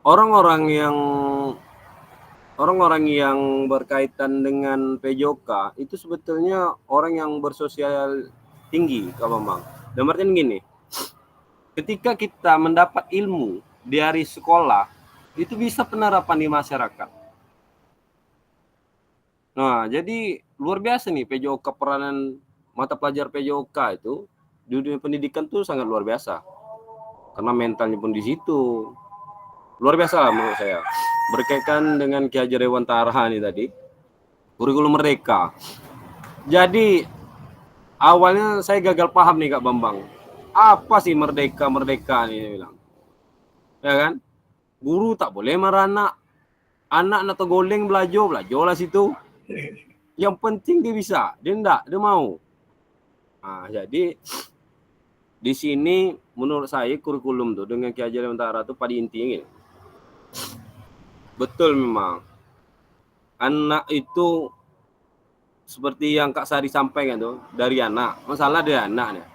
Orang-orang yang berkaitan dengan PJOK itu sebetulnya orang yang bersosial tinggi, Kak Bambang. Dan artinya gini, ketika kita mendapat ilmu dari sekolah, itu bisa penerapan di masyarakat. Nah, jadi luar biasa nih PJOK, peranan mata pelajar PJOK itu di dunia pendidikan tuh sangat luar biasa. Karena mentalnya pun di situ. Luar biasa lah menurut saya. Berkaitan dengan Ki Hajar Dewantara nih tadi, kurikulum merdeka. Jadi awalnya saya gagal paham nih Kak Bambang. Apa sih merdeka nih dia bilang. Ya kan? Guru tak boleh marah anak atau goleng belajar lah situ. Yang penting dia bisa, dia mau. Nah, jadi di sini menurut saya kurikulum tuh dengan Ki Hajar Dewantara tuh pada intinya gini. Betul memang. Anak itu seperti yang Kak Sari sampaikan tuh, dari anak. Masalah dari anak nih.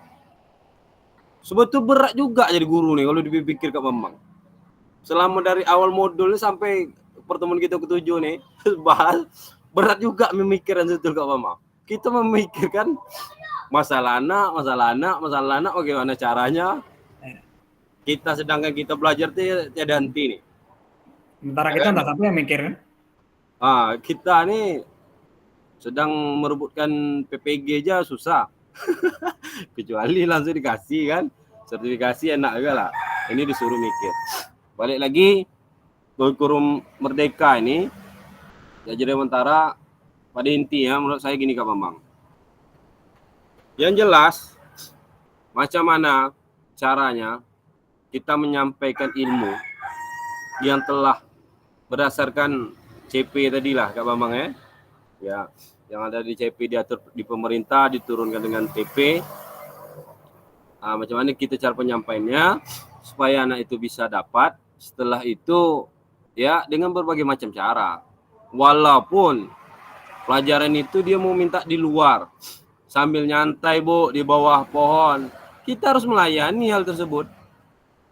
Sebetulnya berat juga jadi guru nih kalau dipikir Kak Bambang. Selama dari awal modulnya sampai pertemuan kita ketujuh nih, bahas berat juga memikirkan betul Kak Bambang. Kita memikirkan masalah anak, bagaimana caranya. Sedangkan kita belajar tiada henti nih. Sementara kita enggak sampai yang mikir kan? Kita nih sedang merebutkan PPG aja susah. Kecuali langsung dikasih kan. Sertifikasi enak juga lah. Ini disuruh mikir. Balik lagi kurikulum merdeka ini, Ki Hajar Dewantara pada intinya menurut saya gini Kak Bambang. Yang jelas macam mana caranya kita menyampaikan ilmu yang telah berdasarkan CP tadi lah Kak Bambang ya. Ya, yang ada di CP diatur di pemerintah diturunkan dengan TP. Macam mana kita cara penyampaiannya supaya anak itu bisa dapat. Setelah itu ya dengan berbagai macam cara. Walaupun pelajaran itu dia mau minta di luar sambil nyantai di bawah pohon, kita harus melayani hal tersebut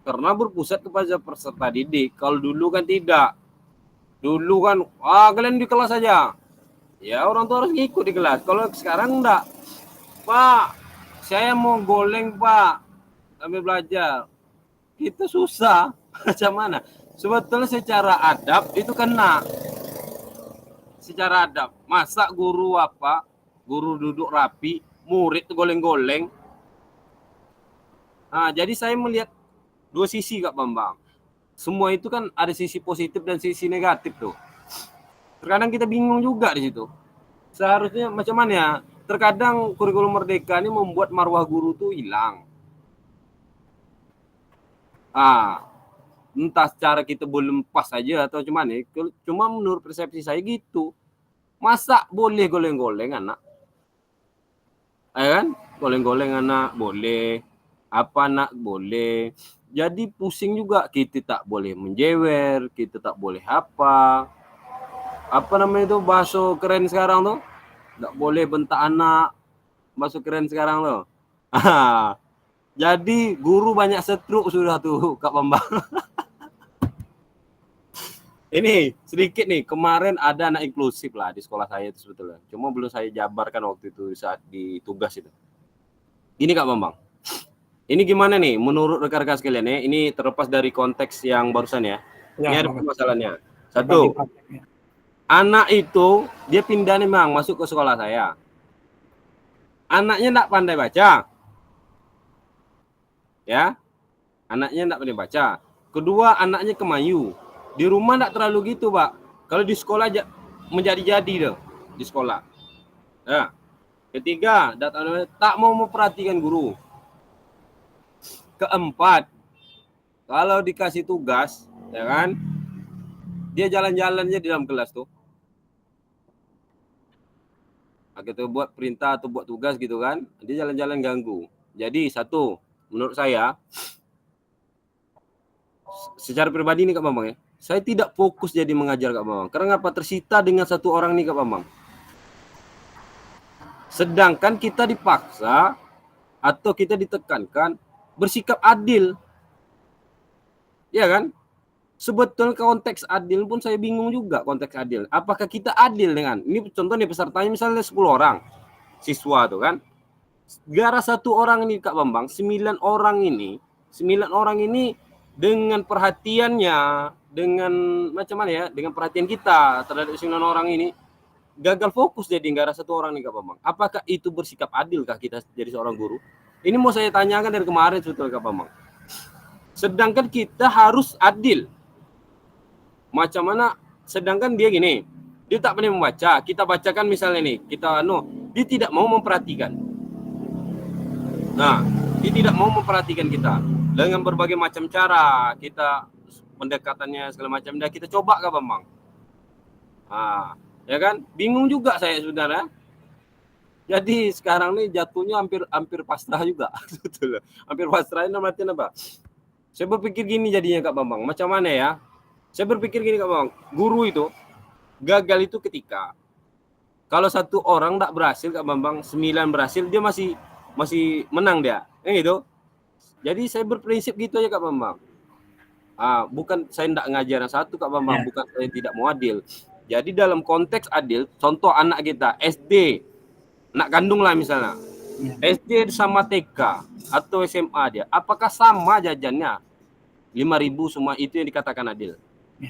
karena berpusat kepada peserta didik. Kalau dulu kan tidak. Dulu kan kalian di kelas saja. Ya orang tua harus ngikut di kelas. Kalau sekarang enggak. Pak, saya mau goleng Pak sambil belajar. Kita susah. Macam mana? Sebetulnya secara adab itu kena. Secara adab. Masa guru duduk rapi, murid goleng-goleng. Jadi saya melihat dua sisi Kak Bambang. Semua itu kan ada sisi positif dan sisi negatif tuh. Terkadang kita bingung juga di situ. Seharusnya macam mana ya? Terkadang kurikulum merdeka ini membuat marwah guru tuh hilang. Entah secara kita belum pas aja atau cuman ya. Cuma menurut persepsi saya gitu. Masa boleh goleng-goleng anak? Kan? Goleng-goleng anak boleh. Apa anak boleh. Jadi pusing juga, kita tak boleh menjewer, kita tak boleh apa namanya itu bahasa keren sekarang tuh, tak boleh bentak anak, bahasa keren sekarang tuh. Jadi guru banyak setruk sudah tuh Kak Bambang. Ini sedikit nih, kemarin ada anak inklusif lah di sekolah saya itu sebetulnya. Cuma belum saya jabarkan waktu itu saat di tugas itu. Ini Kak Bambang. Ini gimana nih menurut rekan-rekan sekalian ya? Ini terlepas dari konteks yang barusan ya. Ya, Ini ada bagus. permasalahannya. Berbagi Satu, prakteknya. anak itu dia pindah nih Bang, masuk ke sekolah saya. Anaknya enggak pandai baca. Ya. Anaknya enggak pandai baca. Kedua, anaknya kemayu. Di rumah enggak terlalu gitu, Pak. Kalau di sekolah aja menjadi-jadi deh di sekolah. Nah, ketiga, tak mau memperhatikan guru. Keempat, kalau dikasih tugas, ya kan? Dia jalan-jalannya di dalam kelas tuh. Gitu buat perintah atau buat tugas gitu kan, dia jalan-jalan ganggu. Jadi satu, menurut saya secara pribadi nih Kak Bambang ya, saya tidak fokus jadi mengajar Kak Bambang. Karena apa? Tersita dengan satu orang nih Kak Bambang. Sedangkan kita dipaksa atau kita ditekankan bersikap adil. Ya kan? Sebetulnya konteks adil pun saya bingung juga konteks adil. Apakah kita adil dengan, ini contohnya pesertanya misalnya 10 orang siswa tuh kan. Gara satu orang ini Kak Bambang, 9 orang ini dengan perhatiannya, dengan macam mana ya, dengan perhatian kita terhadap 9 orang ini gagal fokus jadi gara satu orang nih Kak Bambang. Apakah itu bersikap adilkah kita jadi seorang guru? Ini mau saya tanyakan dari kemarin sebetulnya Kak Bambang. Sedangkan kita harus adil. Macam mana? Sedangkan dia gini, dia tak pandai membaca. Kita bacakan misalnya nih, dia tidak mau memperhatikan. Nah, dia tidak mau memperhatikan kita dengan berbagai macam cara kita pendekatannya segala macam. Dah kita coba Kak Bambang. Nah, ya kan? Bingung juga saya sebenarnya. Jadi sekarang nih jatuhnya hampir pasrah juga. Betul. Hampir pasrah ini artinya apa? Saya berpikir gini jadinya Kak Bambang. Macam mana ya? Saya berpikir gini Kak Bambang. Guru itu gagal itu ketika kalau satu orang tak berhasil Kak Bambang, 9 berhasil, dia masih menang dia. Gitu. Jadi saya berprinsip gitu aja Kak Bambang. Bukan saya tidak ngajar yang satu Kak Bambang, bukan saya tidak mau adil. Jadi dalam konteks adil, contoh anak kita SD, anak kandung lah misalnya, SD sama TK atau SMA dia, apakah sama jajannya? 5.000 semua itu yang dikatakan adil?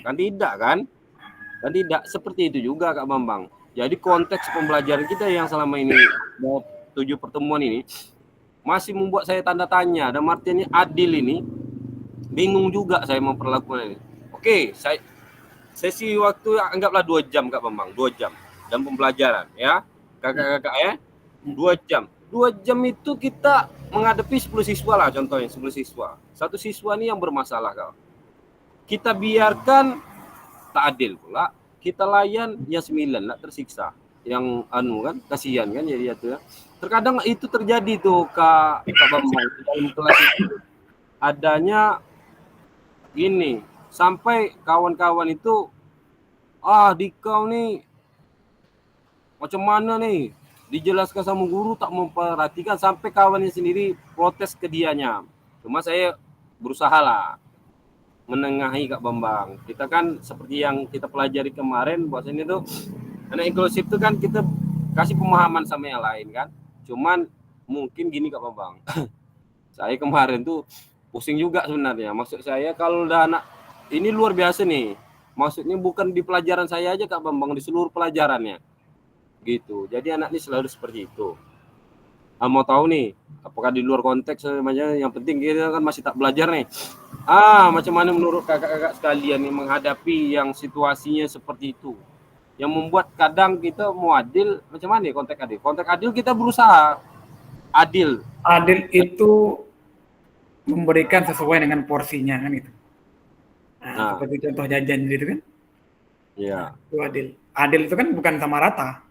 Kan tidak kan? Kan tidak. Seperti itu juga Kak Bambang. Jadi konteks pembelajaran kita yang selama ini 7 pertemuan ini masih membuat saya tanda tanya. Dan artinya adil ini bingung juga saya memperlakukan ini. Oke, sesi waktu anggaplah 2 jam Kak Bambang, 2 jam dan pembelajaran ya. Kakak-kakak ya. 2 jam. 2 jam itu kita menghadapi 10 siswa lah contohnya, 10 siswa. Satu siswa ini yang bermasalah Kak. Kita biarkan tak adil pula. Kita layan ya 9 lah tersiksa. Yang kan kasihan kan jadi itu ya. Terkadang itu terjadi tuh Kak Bambang dalam kelas itu adanya ini sampai kawan-kawan itu Dikau nih macam mana nih dijelaskan sama guru tak memperhatikan sampai kawannya sendiri protes ke dianya. Cuma saya berusaha lah menengahi Kak Bambang. Kita kan seperti yang kita pelajari kemarin bahwasanya itu anak inklusif itu kan kita kasih pemahaman sama yang lain kan. Cuman mungkin gini Kak Bambang. Saya kemarin tuh pusing juga sebenarnya. Maksud saya kalau udah anak ini luar biasa nih. Maksudnya bukan di pelajaran saya aja Kak Bambang, di seluruh pelajarannya. Gitu. Jadi anak ini selalu seperti itu. Mau tahu nih, apakah di luar konteks yang penting kita kan masih tak belajar nih. Macam mana menurut kakak-kakak sekalian nih menghadapi yang situasinya seperti itu? Yang membuat kadang kita mau adil, macam mana nih konteks adil? Konteks adil kita berusaha adil. Adil itu memberikan sesuai dengan porsinya kan itu. Seperti contoh jajan gitu kan. Iya. Itu adil. Adil itu kan bukan sama rata.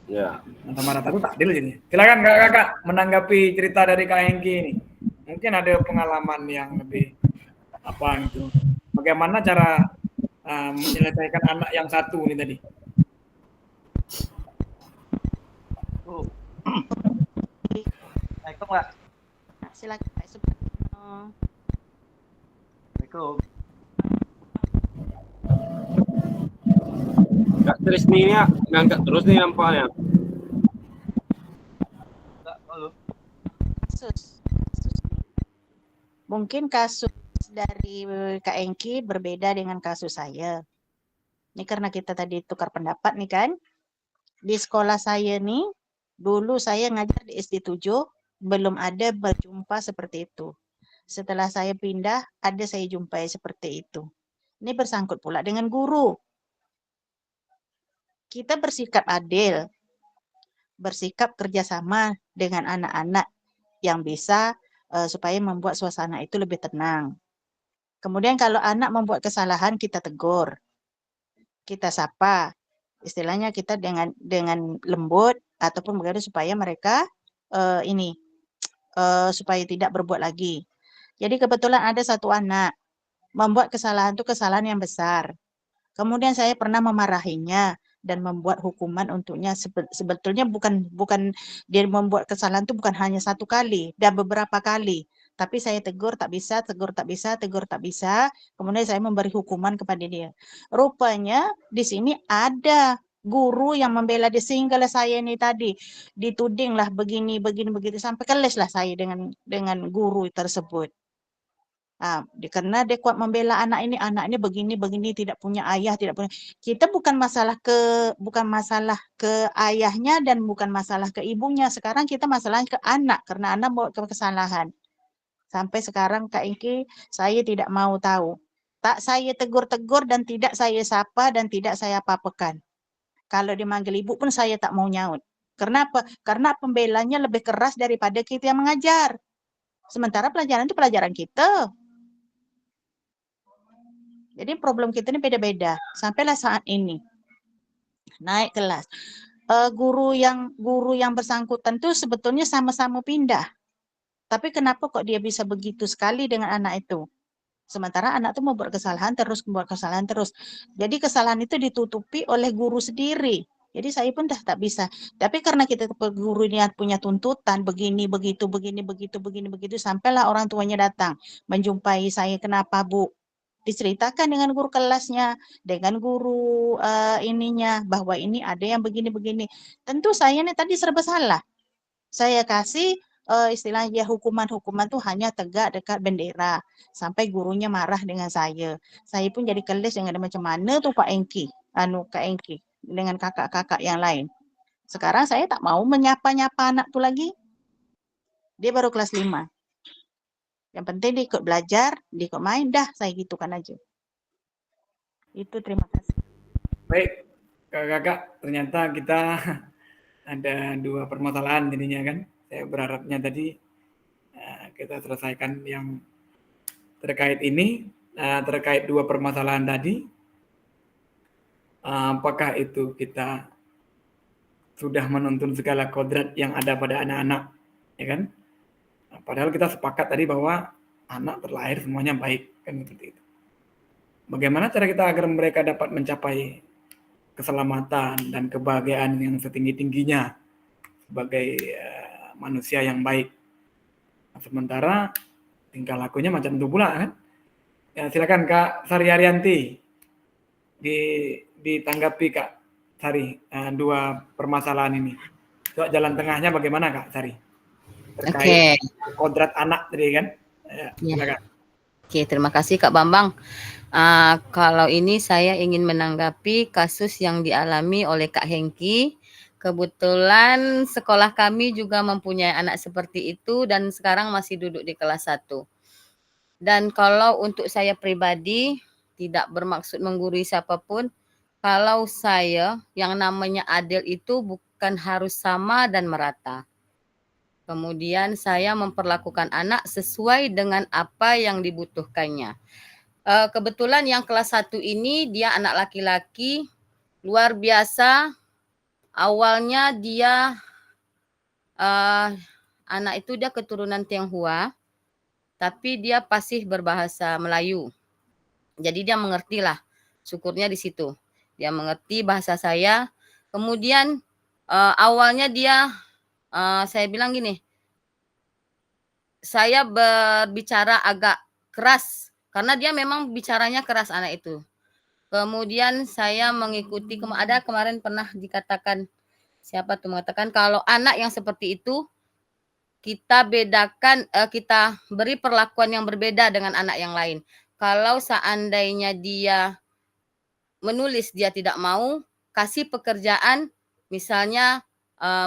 Ya. Sama rata itu tak adil jadinya. Silakan kakak-kakak menanggapi cerita dari Kak Hengki ini. Mungkin ada pengalaman yang lebih gitu. Bagaimana cara menyelesaikan anak yang satu ini tadi? Assalamualaikum Kak. Silakan Pak Assalamualaikum. Trisni ini ngangkat terus nih nampaknya. Kasus. Mungkin kasus dari Kak Engki berbeda dengan kasus saya. Ini karena kita tadi tukar pendapat nih kan. Di sekolah saya nih, dulu saya ngajar di SD 7, belum ada berjumpa seperti itu. Setelah saya pindah, ada saya jumpai seperti itu. Ini bersangkut pula dengan guru. Kita bersikap adil, bersikap kerjasama dengan anak-anak yang bisa supaya membuat suasana itu lebih tenang. Kemudian kalau anak membuat kesalahan, kita tegur, kita sapa, istilahnya kita dengan lembut ataupun begitu supaya mereka supaya tidak berbuat lagi. Jadi kebetulan ada satu anak membuat kesalahan itu kesalahan yang besar. Kemudian saya pernah memarahinya dan membuat hukuman untuknya. Sebetulnya bukan dia membuat kesalahan itu bukan hanya satu kali, dan beberapa kali. Tapi saya tegur tak bisa, tegur tak bisa, tegur tak bisa. Kemudian saya memberi hukuman kepada dia. Rupanya di sini ada guru yang membela di singgah saya ini tadi. Ditudinglah begini, begitu. Sampai keles lah saya dengan guru tersebut. Karena dia kuat membela anak ini begini tidak punya ayah, tidak punya. Kita bukan masalah ke ayahnya dan bukan masalah ke ibunya. Sekarang kita masalah ke anak karena anak buat kesalahan. Sampai sekarang Kak Engki, saya tidak mau tahu. Tak saya tegur-tegur dan tidak saya sapa dan tidak saya apa-apakan. Kalau dimanggil ibu pun saya tak mau nyaut. Kenapa? Karena pembelanya lebih keras daripada kita yang mengajar. Sementara pelajaran itu pelajaran kita. Jadi problem kita ini beda-beda. Sampailah saat ini naik kelas. Guru yang bersangkutan itu sebetulnya sama-sama pindah. Tapi kenapa kok dia bisa begitu sekali dengan anak itu? Sementara anak itu membuat kesalahan terus. Jadi kesalahan itu ditutupi oleh guru sendiri. Jadi saya pun dah tak bisa. Tapi karena kita guru ini punya tuntutan begini begitu sampailah orang tuanya datang menjumpai saya. Kenapa, Bu? Diceritakan dengan guru kelasnya, dengan guru ininya bahwa ini ada yang begini. Tentu saya ini tadi serba salah. Saya kasih istilahnya hukuman tuh hanya tegak dekat bendera sampai gurunya marah dengan saya. Saya pun jadi keles dengan macam mana tuh Kak Engki dengan kakak-kakak yang lain. Sekarang saya tak mau menyapa-nyapa anak tuh lagi. Dia baru kelas 5. Yang penting dia ikut belajar, dia ikut main, dah saya gitukan aja. Itu, terima kasih. Baik, kakak-kakak, ternyata kita ada 2 permasalahan jadinya kan. Saya berharapnya tadi kita selesaikan yang terkait ini, terkait 2 permasalahan tadi. Apakah itu kita sudah menuntun segala kodrat yang ada pada anak-anak, ya kan? Padahal kita sepakat tadi bahwa anak terlahir semuanya baik, kan seperti itu. Bagaimana cara kita agar mereka dapat mencapai keselamatan dan kebahagiaan yang setinggi-tingginya sebagai manusia yang baik. Sementara tingkah lakunya macam itu pula kan. Ya, silakan Kak Sari Arianti ditanggapi Kak Sari 2 permasalahan ini. Coba jalan tengahnya bagaimana Kak Sari? Terkait kodrat anak tadi kan. Silakan. Oke, terima kasih Kak Bambang. Kalau ini saya ingin menanggapi kasus yang dialami oleh Kak Hengki. Kebetulan sekolah kami juga mempunyai anak seperti itu dan sekarang masih duduk di kelas 1. Dan kalau untuk saya pribadi tidak bermaksud menggurui siapapun, kalau saya yang namanya adil itu bukan harus sama dan merata. Kemudian saya memperlakukan anak sesuai dengan apa yang dibutuhkannya. Kebetulan yang kelas 1 ini dia anak laki-laki, luar biasa. Awalnya dia anak itu dia keturunan Tionghoa, tapi dia fasih berbahasa Melayu. Jadi dia mengerti lah, syukurnya di situ. Dia mengerti bahasa saya. Kemudian awalnya dia saya bilang gini, saya berbicara agak keras karena dia memang bicaranya keras anak itu. Kemudian saya mengikuti, ada kemarin pernah dikatakan, siapa tuh mengatakan kalau anak yang seperti itu kita bedakan, kita beri perlakuan yang berbeda dengan anak yang lain. Kalau seandainya dia menulis dia tidak mau, kasih pekerjaan, misalnya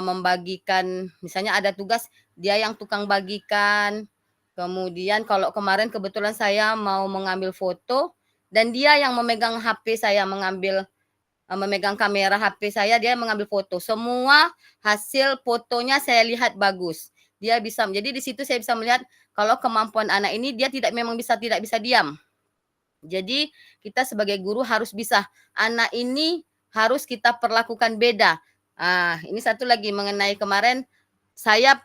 membagikan, misalnya ada tugas dia yang tukang bagikan. Kemudian kalau kemarin kebetulan saya mau mengambil foto dan dia yang memegang HP saya, memegang kamera HP saya, dia mengambil foto. Semua hasil fotonya saya lihat bagus. Dia bisa, jadi di situ saya bisa melihat kalau kemampuan anak ini dia tidak bisa diam. Jadi kita sebagai guru harus bisa, anak ini harus kita perlakukan beda. Ini satu lagi mengenai kemarin saya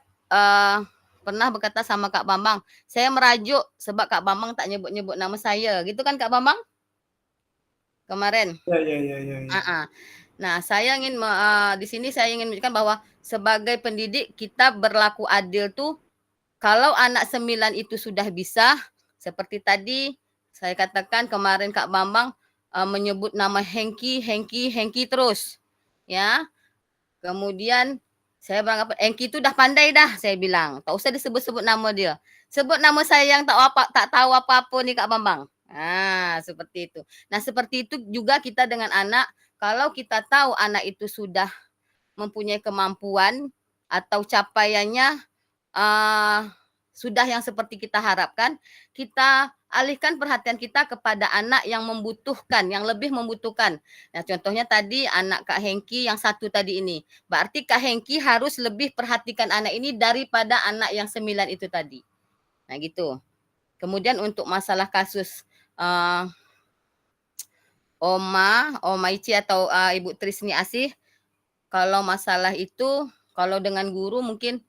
pernah berkata sama Kak Bambang, saya merajuk sebab Kak Bambang tak nyebut-nyebut nama saya, gitu kan Kak Bambang? Kemarin. Ya. Nah, saya ingin di sini saya ingin menunjukkan bahwa sebagai pendidik kita berlaku adil tuh kalau anak 9 itu sudah bisa, seperti tadi saya katakan kemarin Kak Bambang menyebut nama Hengki terus, ya. Kemudian saya beranggapan Hengki itu udah pandai dah, saya bilang. Tak usah disebut-sebut nama dia. Sebut nama saya yang tak tahu apa-apa nih Kak Bambang. Seperti itu. Nah, seperti itu juga kita dengan anak. Kalau kita tahu anak itu sudah mempunyai kemampuan atau capaiannya sudah yang seperti kita harapkan, kita alihkan perhatian kita kepada anak yang membutuhkan, yang lebih membutuhkan. Nah, contohnya tadi anak Kak Hengki yang satu tadi ini. Berarti Kak Hengki harus lebih perhatikan anak ini daripada anak yang 9 itu tadi. Nah, gitu. Kemudian untuk masalah kasus Oma Ici atau Ibu Trisni Asih, kalau masalah itu, kalau dengan guru mungkin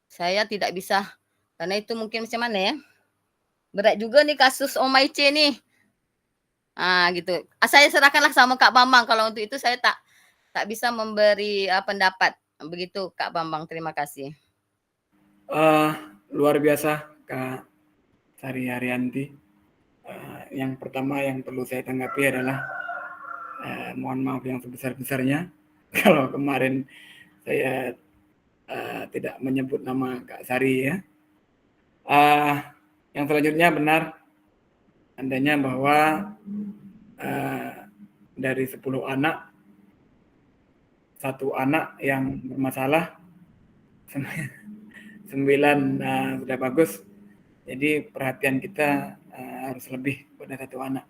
saya tidak bisa, karena itu mungkin macam mana ya? Berat juga nih kasus Oma Ici nih. Gitu. Saya serahkanlah sama Kak Bambang. Kalau untuk itu saya tak bisa memberi pendapat. Begitu Kak Bambang, terima kasih. Luar biasa Kak Sari Haryanti. Yang pertama yang perlu saya tanggapi adalah mohon maaf yang sebesar-besarnya kalau kemarin saya tidak menyebut nama Kak Sari ya. Yang selanjutnya benar andainya bahwa dari 10 anak 1 anak yang bermasalah, 9 sudah bagus. Jadi perhatian kita harus lebih pada 1 anak.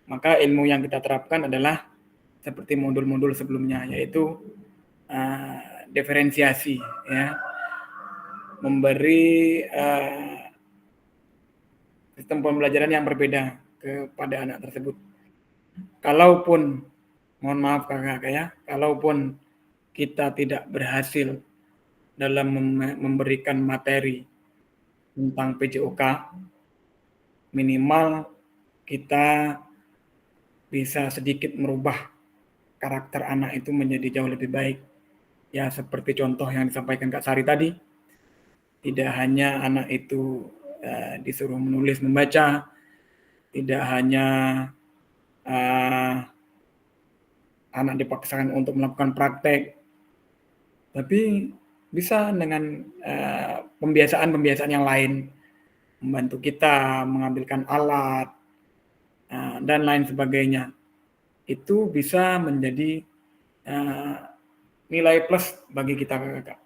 Maka ilmu yang kita terapkan adalah seperti modul-modul sebelumnya, yaitu diferensiasi, ya, memberi sistem pembelajaran yang berbeda kepada anak tersebut. Kalaupun, mohon maaf kakak ya, kalaupun kita tidak berhasil dalam memberikan materi tentang PJOK, minimal kita bisa sedikit merubah karakter anak itu menjadi jauh lebih baik. Ya, seperti contoh yang disampaikan Kak Sari tadi, tidak hanya anak itu disuruh menulis membaca, tidak hanya anak dipaksakan untuk melakukan praktek, tapi bisa dengan pembiasaan-pembiasaan yang lain, membantu kita mengambilkan alat dan lain sebagainya. Itu bisa menjadi nilai plus bagi kita kakak.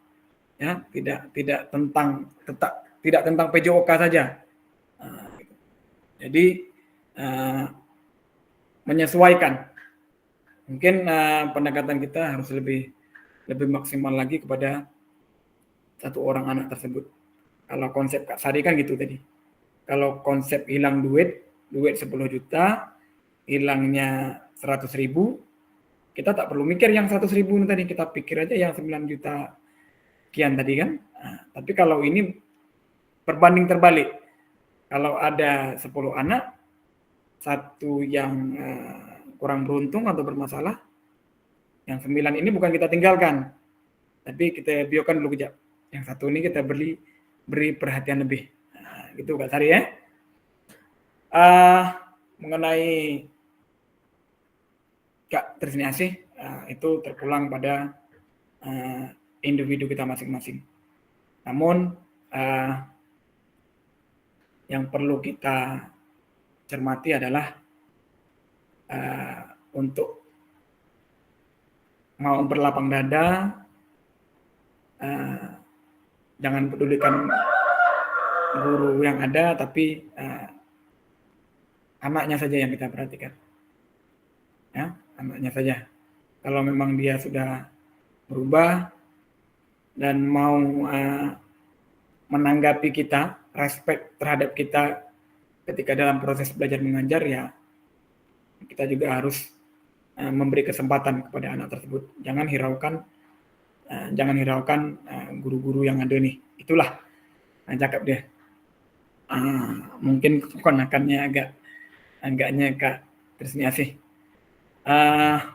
Ya, tidak tentang PJOK saja. Jadi menyesuaikan. Mungkin pendekatan kita harus lebih maksimal lagi kepada 1 orang anak tersebut. Kalau konsep Kak Sari kan gitu tadi. Kalau konsep hilang duit 10 juta, hilangnya 100.000, kita tak perlu mikir yang 100.000 tadi, kita pikir aja yang 9 juta sekian tadi kan. Tapi kalau ini berbanding terbalik. Kalau ada 10 anak, 1 yang kurang beruntung atau bermasalah, yang 9 ini bukan kita tinggalkan, tapi kita biokan dulu kejap. Yang 1 ini kita beri perhatian lebih. Gitu Kak Sari ya. Mengenai Kak Trisniasih, itu terpulang pada individu kita masing-masing. Namun yang perlu kita cermati adalah untuk mau berlapang dada, jangan pedulikan guru yang ada, tapi anaknya saja yang kita perhatikan. Ya, anaknya saja. Kalau memang dia sudah berubah dan mau menanggapi kita, respect terhadap kita ketika dalam proses belajar mengajar, ya kita juga harus memberi kesempatan kepada anak tersebut. Jangan hiraukan guru-guru yang ada nih. Itulah cakap dia. Mungkin keponakannya agaknya Kak Trisniasih.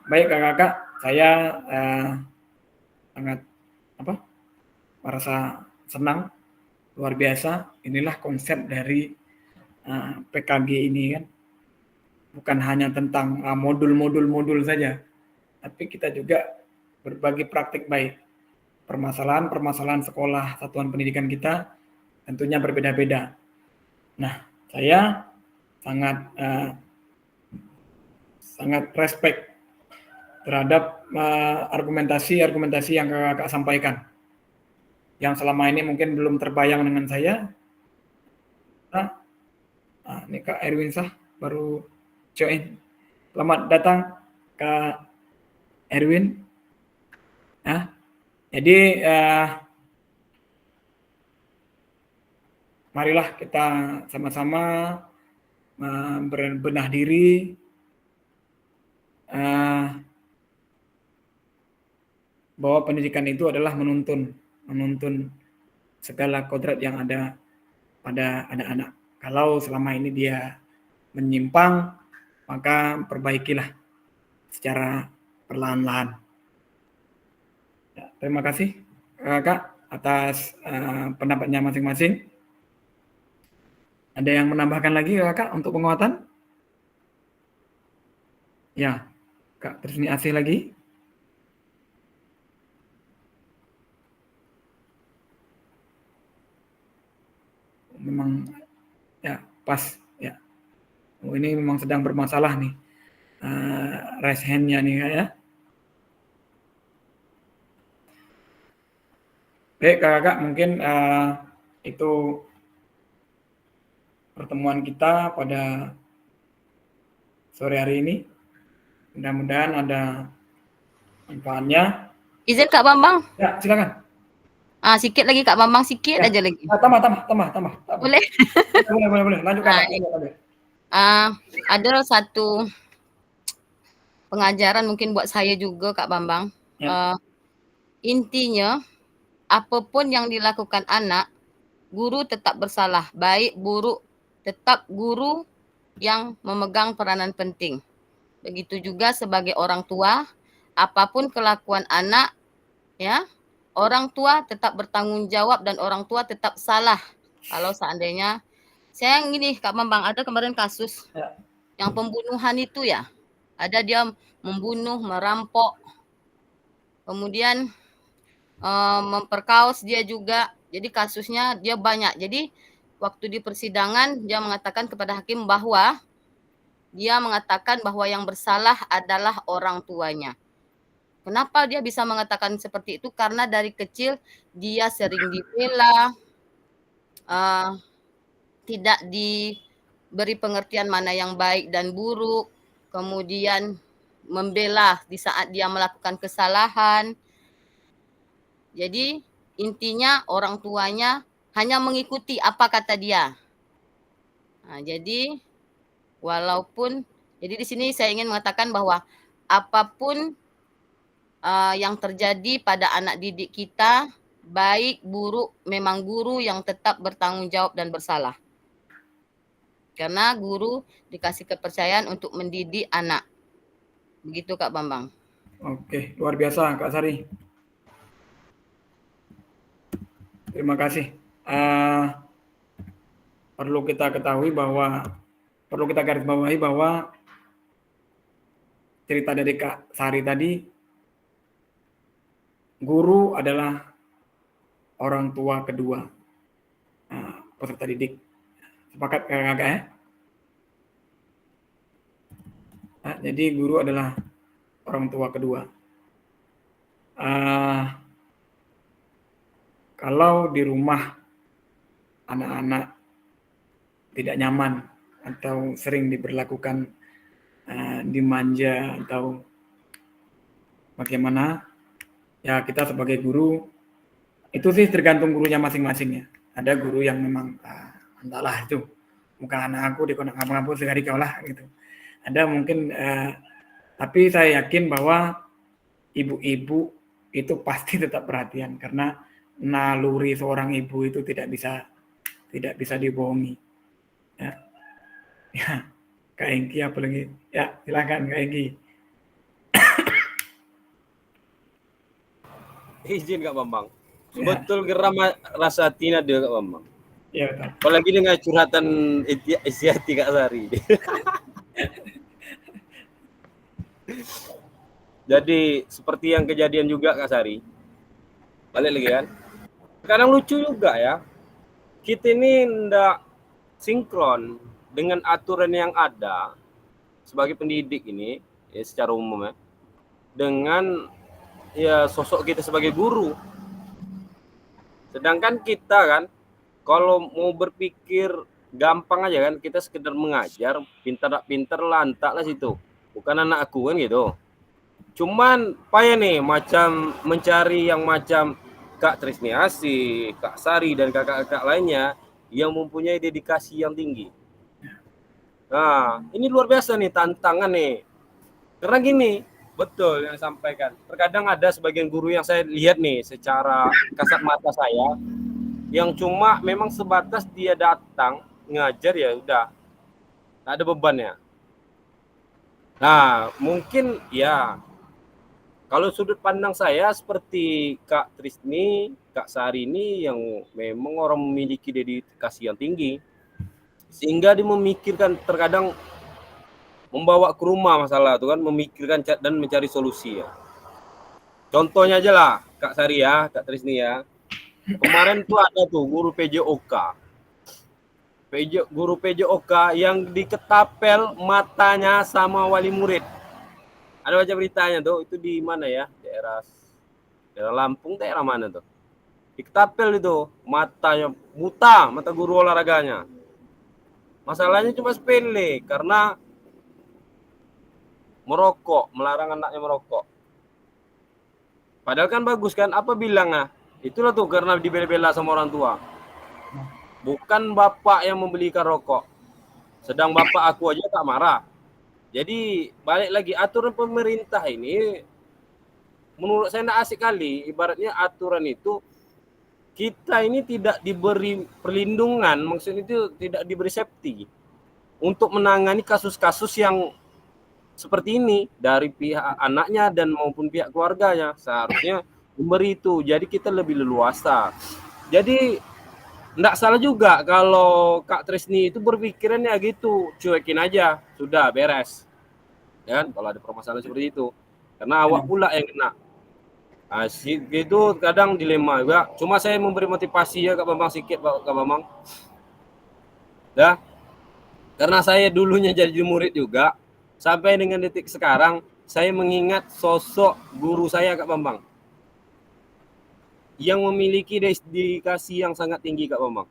Baik kakak-kakak, saya sangat merasa senang, luar biasa. Inilah konsep dari PKG ini kan, bukan hanya tentang modul-modul saja, tapi kita juga berbagi praktik baik. Permasalahan sekolah satuan pendidikan kita tentunya berbeda-beda. Nah, saya sangat respect terhadap argumentasi yang kakak sampaikan, yang selama ini mungkin belum terbayang dengan saya. Ini Kak Erwin Sah baru join. Selamat datang Kak Erwin. Jadi marilah kita sama-sama berbenah diri, bahwa pendidikan itu adalah menuntun segala kodrat yang ada pada anak-anak. Kalau selama ini dia menyimpang, maka perbaikilah secara perlahan-lahan. Ya, terima kasih Kak atas pendapatnya masing-masing. Ada yang menambahkan lagi Kak untuk penguatan? Ya, Kak Trisniasih lagi. Memang ya pas ya. Ini memang sedang bermasalah nih raise hand-nya nih ya. Baik kakak, mungkin itu pertemuan kita pada sore hari ini. Mudah-mudahan ada manfaatnya. Izin Kak Bambang. Ya, silakan. Sikit lagi Kak Bambang, sikit aja lagi. Tambah. Boleh? Boleh. Lanjutkan. Ada satu pengajaran mungkin buat saya juga Kak Bambang. Ya. Intinya apapun yang dilakukan anak, guru tetap bersalah. Baik buruk, tetap guru yang memegang peranan penting. Begitu juga sebagai orang tua, apapun kelakuan anak, ya, orang tua tetap bertanggung jawab dan orang tua tetap salah. Kalau seandainya, saya gini Kak Bambang, ada kemarin kasus yang pembunuhan itu ya, ada dia membunuh, merampok, kemudian memperkaos dia juga. Jadi kasusnya dia banyak. Jadi waktu di persidangan dia mengatakan kepada hakim bahwa dia mengatakan bahwa yang bersalah adalah orang tuanya. Kenapa dia bisa mengatakan seperti itu? Karena dari kecil dia sering dibela, tidak diberi pengertian mana yang baik dan buruk, kemudian membela di saat dia melakukan kesalahan. Jadi intinya orang tuanya hanya mengikuti apa kata dia. Jadi walaupun, jadi di sini saya ingin mengatakan bahwa apapun yang terjadi pada anak didik kita, baik buruk, memang guru yang tetap bertanggung jawab dan bersalah. Karena guru dikasih kepercayaan untuk mendidik anak. Begitu Kak Bambang. Oke, luar biasa Kak Sari. Terima kasih. Perlu kita garisbawahi bahwa cerita dari Kak Sari tadi, guru adalah orang tua kedua peserta didik. Sepakat kakak ya? Jadi guru adalah orang tua kedua. Kalau di rumah anak-anak tidak nyaman atau sering diberlakukan dimanja atau bagaimana, ya kita sebagai guru itu sih tergantung gurunya masing-masing ya. Ada guru yang memang entahlah itu bukan anak aku dikonak ngapa-ngapa sekali kau lah gitu. Ada mungkin tapi saya yakin bahwa ibu-ibu itu pasti tetap perhatian karena naluri seorang ibu itu tidak bisa dibohongi. Ya, Kak Engki apalagi? Ya, silakan Kak Engki. Izin Kak Bambang. Betul geram rasa Tina dia Kak Bambang. Iya betul. Apalagi dengan curhatan isi hati Kak Sari. Jadi seperti yang kejadian juga Kak Sari. Balik lagi kan. Kadang lucu juga ya. Kita ini ndak sinkron dengan aturan yang ada sebagai pendidik ini ya secara umum ya. Dengan ya sosok kita sebagai guru. Sedangkan kita kan kalau mau berpikir gampang aja kan kita sekedar mengajar, pintar lantak lah situ. Bukan anak aku kan gitu. Cuman payah nih macam mencari yang macam Kak Trisniasi, Kak Sari dan kakak-kakak lainnya yang mempunyai dedikasi yang tinggi. Nah, ini luar biasa nih tantangan nih. Karena gini, betul yang disampaikan. Terkadang ada sebagian guru yang saya lihat nih secara kasat mata saya yang cuma memang sebatas dia datang ngajar ya udah. Nggak ada bebannya. Nah, mungkin ya kalau sudut pandang saya seperti Kak Trisni, Kak Sari ini yang memang orang memiliki dedikasi yang tinggi. Sehingga dia memikirkan terkadang membawa ke rumah masalah itu kan, memikirkan dan mencari solusi ya. Contohnya aja lah Kak Sari ya, Kak Trisni ya. Kemarin tuh ada tuh guru PJOK. Guru PJOK yang diketapel matanya sama wali murid. Ada baca beritanya tuh, itu di mana ya? Daerah Lampung, daerah mana tuh? Diketapel itu, matanya buta, mata guru olahraganya. Masalahnya cuma sepele, karena merokok, melarang anaknya merokok. Padahal kan bagus kan, apa bilangnya? Itulah tuh karena dibela-bela sama orang tua. Bukan bapak yang membelikan rokok. Sedang bapak aku aja tak marah. Jadi balik lagi aturan pemerintah ini menurut saya tidak asik kali. Ibaratnya aturan itu kita ini tidak diberi perlindungan, maksudnya itu tidak diberi safety untuk menangani kasus-kasus yang seperti ini dari pihak anaknya dan maupun pihak keluarganya. Seharusnya memberi itu. Jadi kita lebih leluasa. Jadi enggak salah juga kalau Kak Trisni itu berpikirannya gitu, cuekin aja, sudah beres. Ya kan, kalau ada permasalahan seperti itu. Karena awak pula yang kena. Nah, itu kadang dilema juga. Cuma saya memberi motivasi ya Kak Bambang sikit Kak Bambang. Ya. Karena saya dulunya jadi murid juga, sampai dengan detik sekarang saya mengingat sosok guru saya Kak Bambang. Yang memiliki dedikasi yang sangat tinggi Kak Bambang.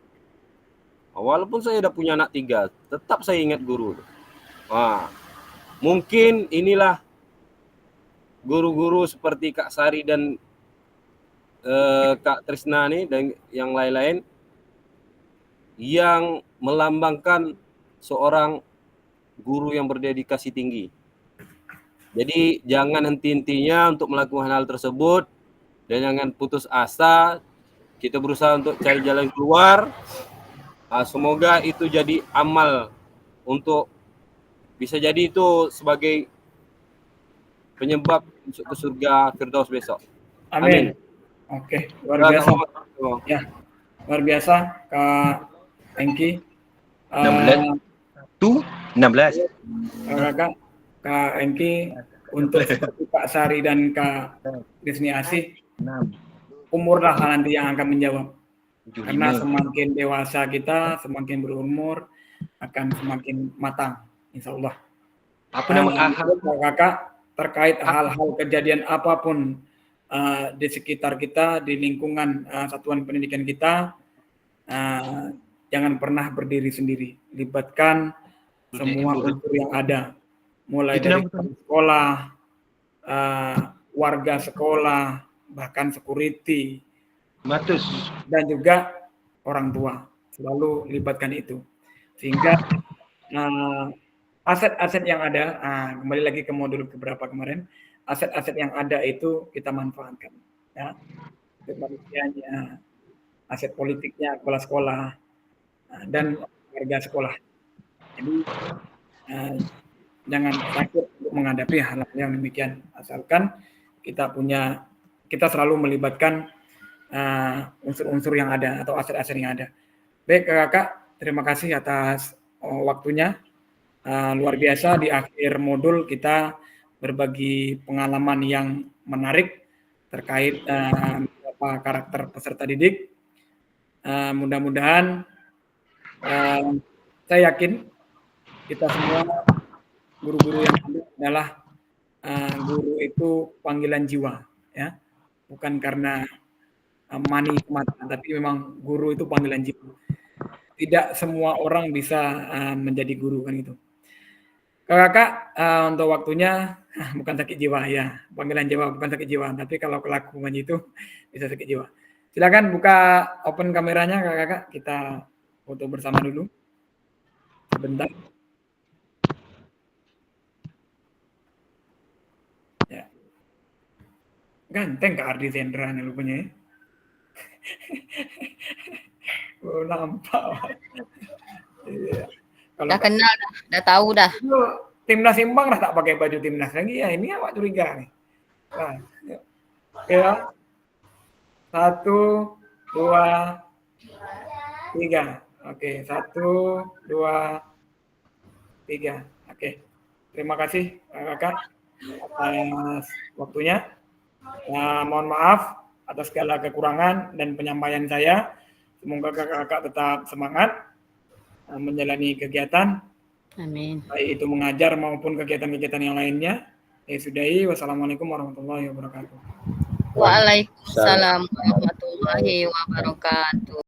Walaupun saya udah punya anak 3, tetap saya ingat guru. Wah, mungkin inilah guru-guru seperti Kak Sari dan Kak Trisna nih dan yang lain-lain yang melambangkan seorang guru yang berdedikasi tinggi. Jadi jangan henti-hentinya untuk melakukan hal tersebut. Dan jangan putus asa, kita berusaha untuk cari jalan keluar. Semoga itu jadi amal untuk bisa jadi itu sebagai penyebab masuk ke surga Firdaus besok. Amin. Oke, luar biasa. Ya, luar biasa Kak Engki. 16. Kak Engki untuk seperti Pak Sari dan Kak Rizni Asih, 6, umurlah nanti yang akan menjawab. 7, Karena 5. semakin dewasa kita, semakin berumur, akan semakin matang, insya Allah. Apa nama Kakak terkait hal-hal kejadian apapun di sekitar kita, di lingkungan satuan pendidikan kita, jangan pernah berdiri sendiri. Libatkan semua unsur yang ada, mulai dari sekolah, warga sekolah, bahkan security, dan juga orang tua. Selalu libatkan itu. Sehingga aset-aset yang ada, kembali lagi ke modul keberapa kemarin, aset-aset yang ada itu kita manfaatkan. Ya. Aset manusianya, aset politiknya, kepala sekolah, dan warga sekolah. Jadi jangan takut untuk menghadapi hal yang demikian, asalkan kita selalu melibatkan unsur-unsur yang ada atau aset-aset yang ada. Baik Kakak, terima kasih atas waktunya. Luar biasa, di akhir modul kita berbagi pengalaman yang menarik terkait beberapa karakter peserta didik. Mudah-mudahan saya yakin kita semua guru-guru yang ada adalah guru itu panggilan jiwa, ya, bukan karena money semata, tapi memang guru itu panggilan jiwa. Tidak semua orang bisa menjadi guru, kan itu. Kakak, untuk waktunya bukan sakit jiwa ya, panggilan jiwa bukan sakit jiwa, tapi kalau kelakuan itu bisa sakit jiwa. Silakan buka open kameranya kakak, kita foto bersama dulu sebentar. Ya. Ganteng Kak Ardi Sendra nih rupanya ya. Nampak. Iya. Kalau Udah kenal, dah tahu dah. Timnas imbang dah tak pakai baju timnas lagi ya, ini awak curiga nih. Nah, ya. 1, 2, 3. Oke, 1, 2, 3. Oke. Terima kasih kakak atas waktunya. Mohon maaf atas segala kekurangan dan penyampaian saya. Semoga kakak-kakak tetap semangat menjalani kegiatan. Amin. Baik itu mengajar maupun kegiatan-kegiatan yang lainnya. Sudahi. Wassalamualaikum warahmatullahi wabarakatuh. Waalaikumsalam warahmatullahi wabarakatuh.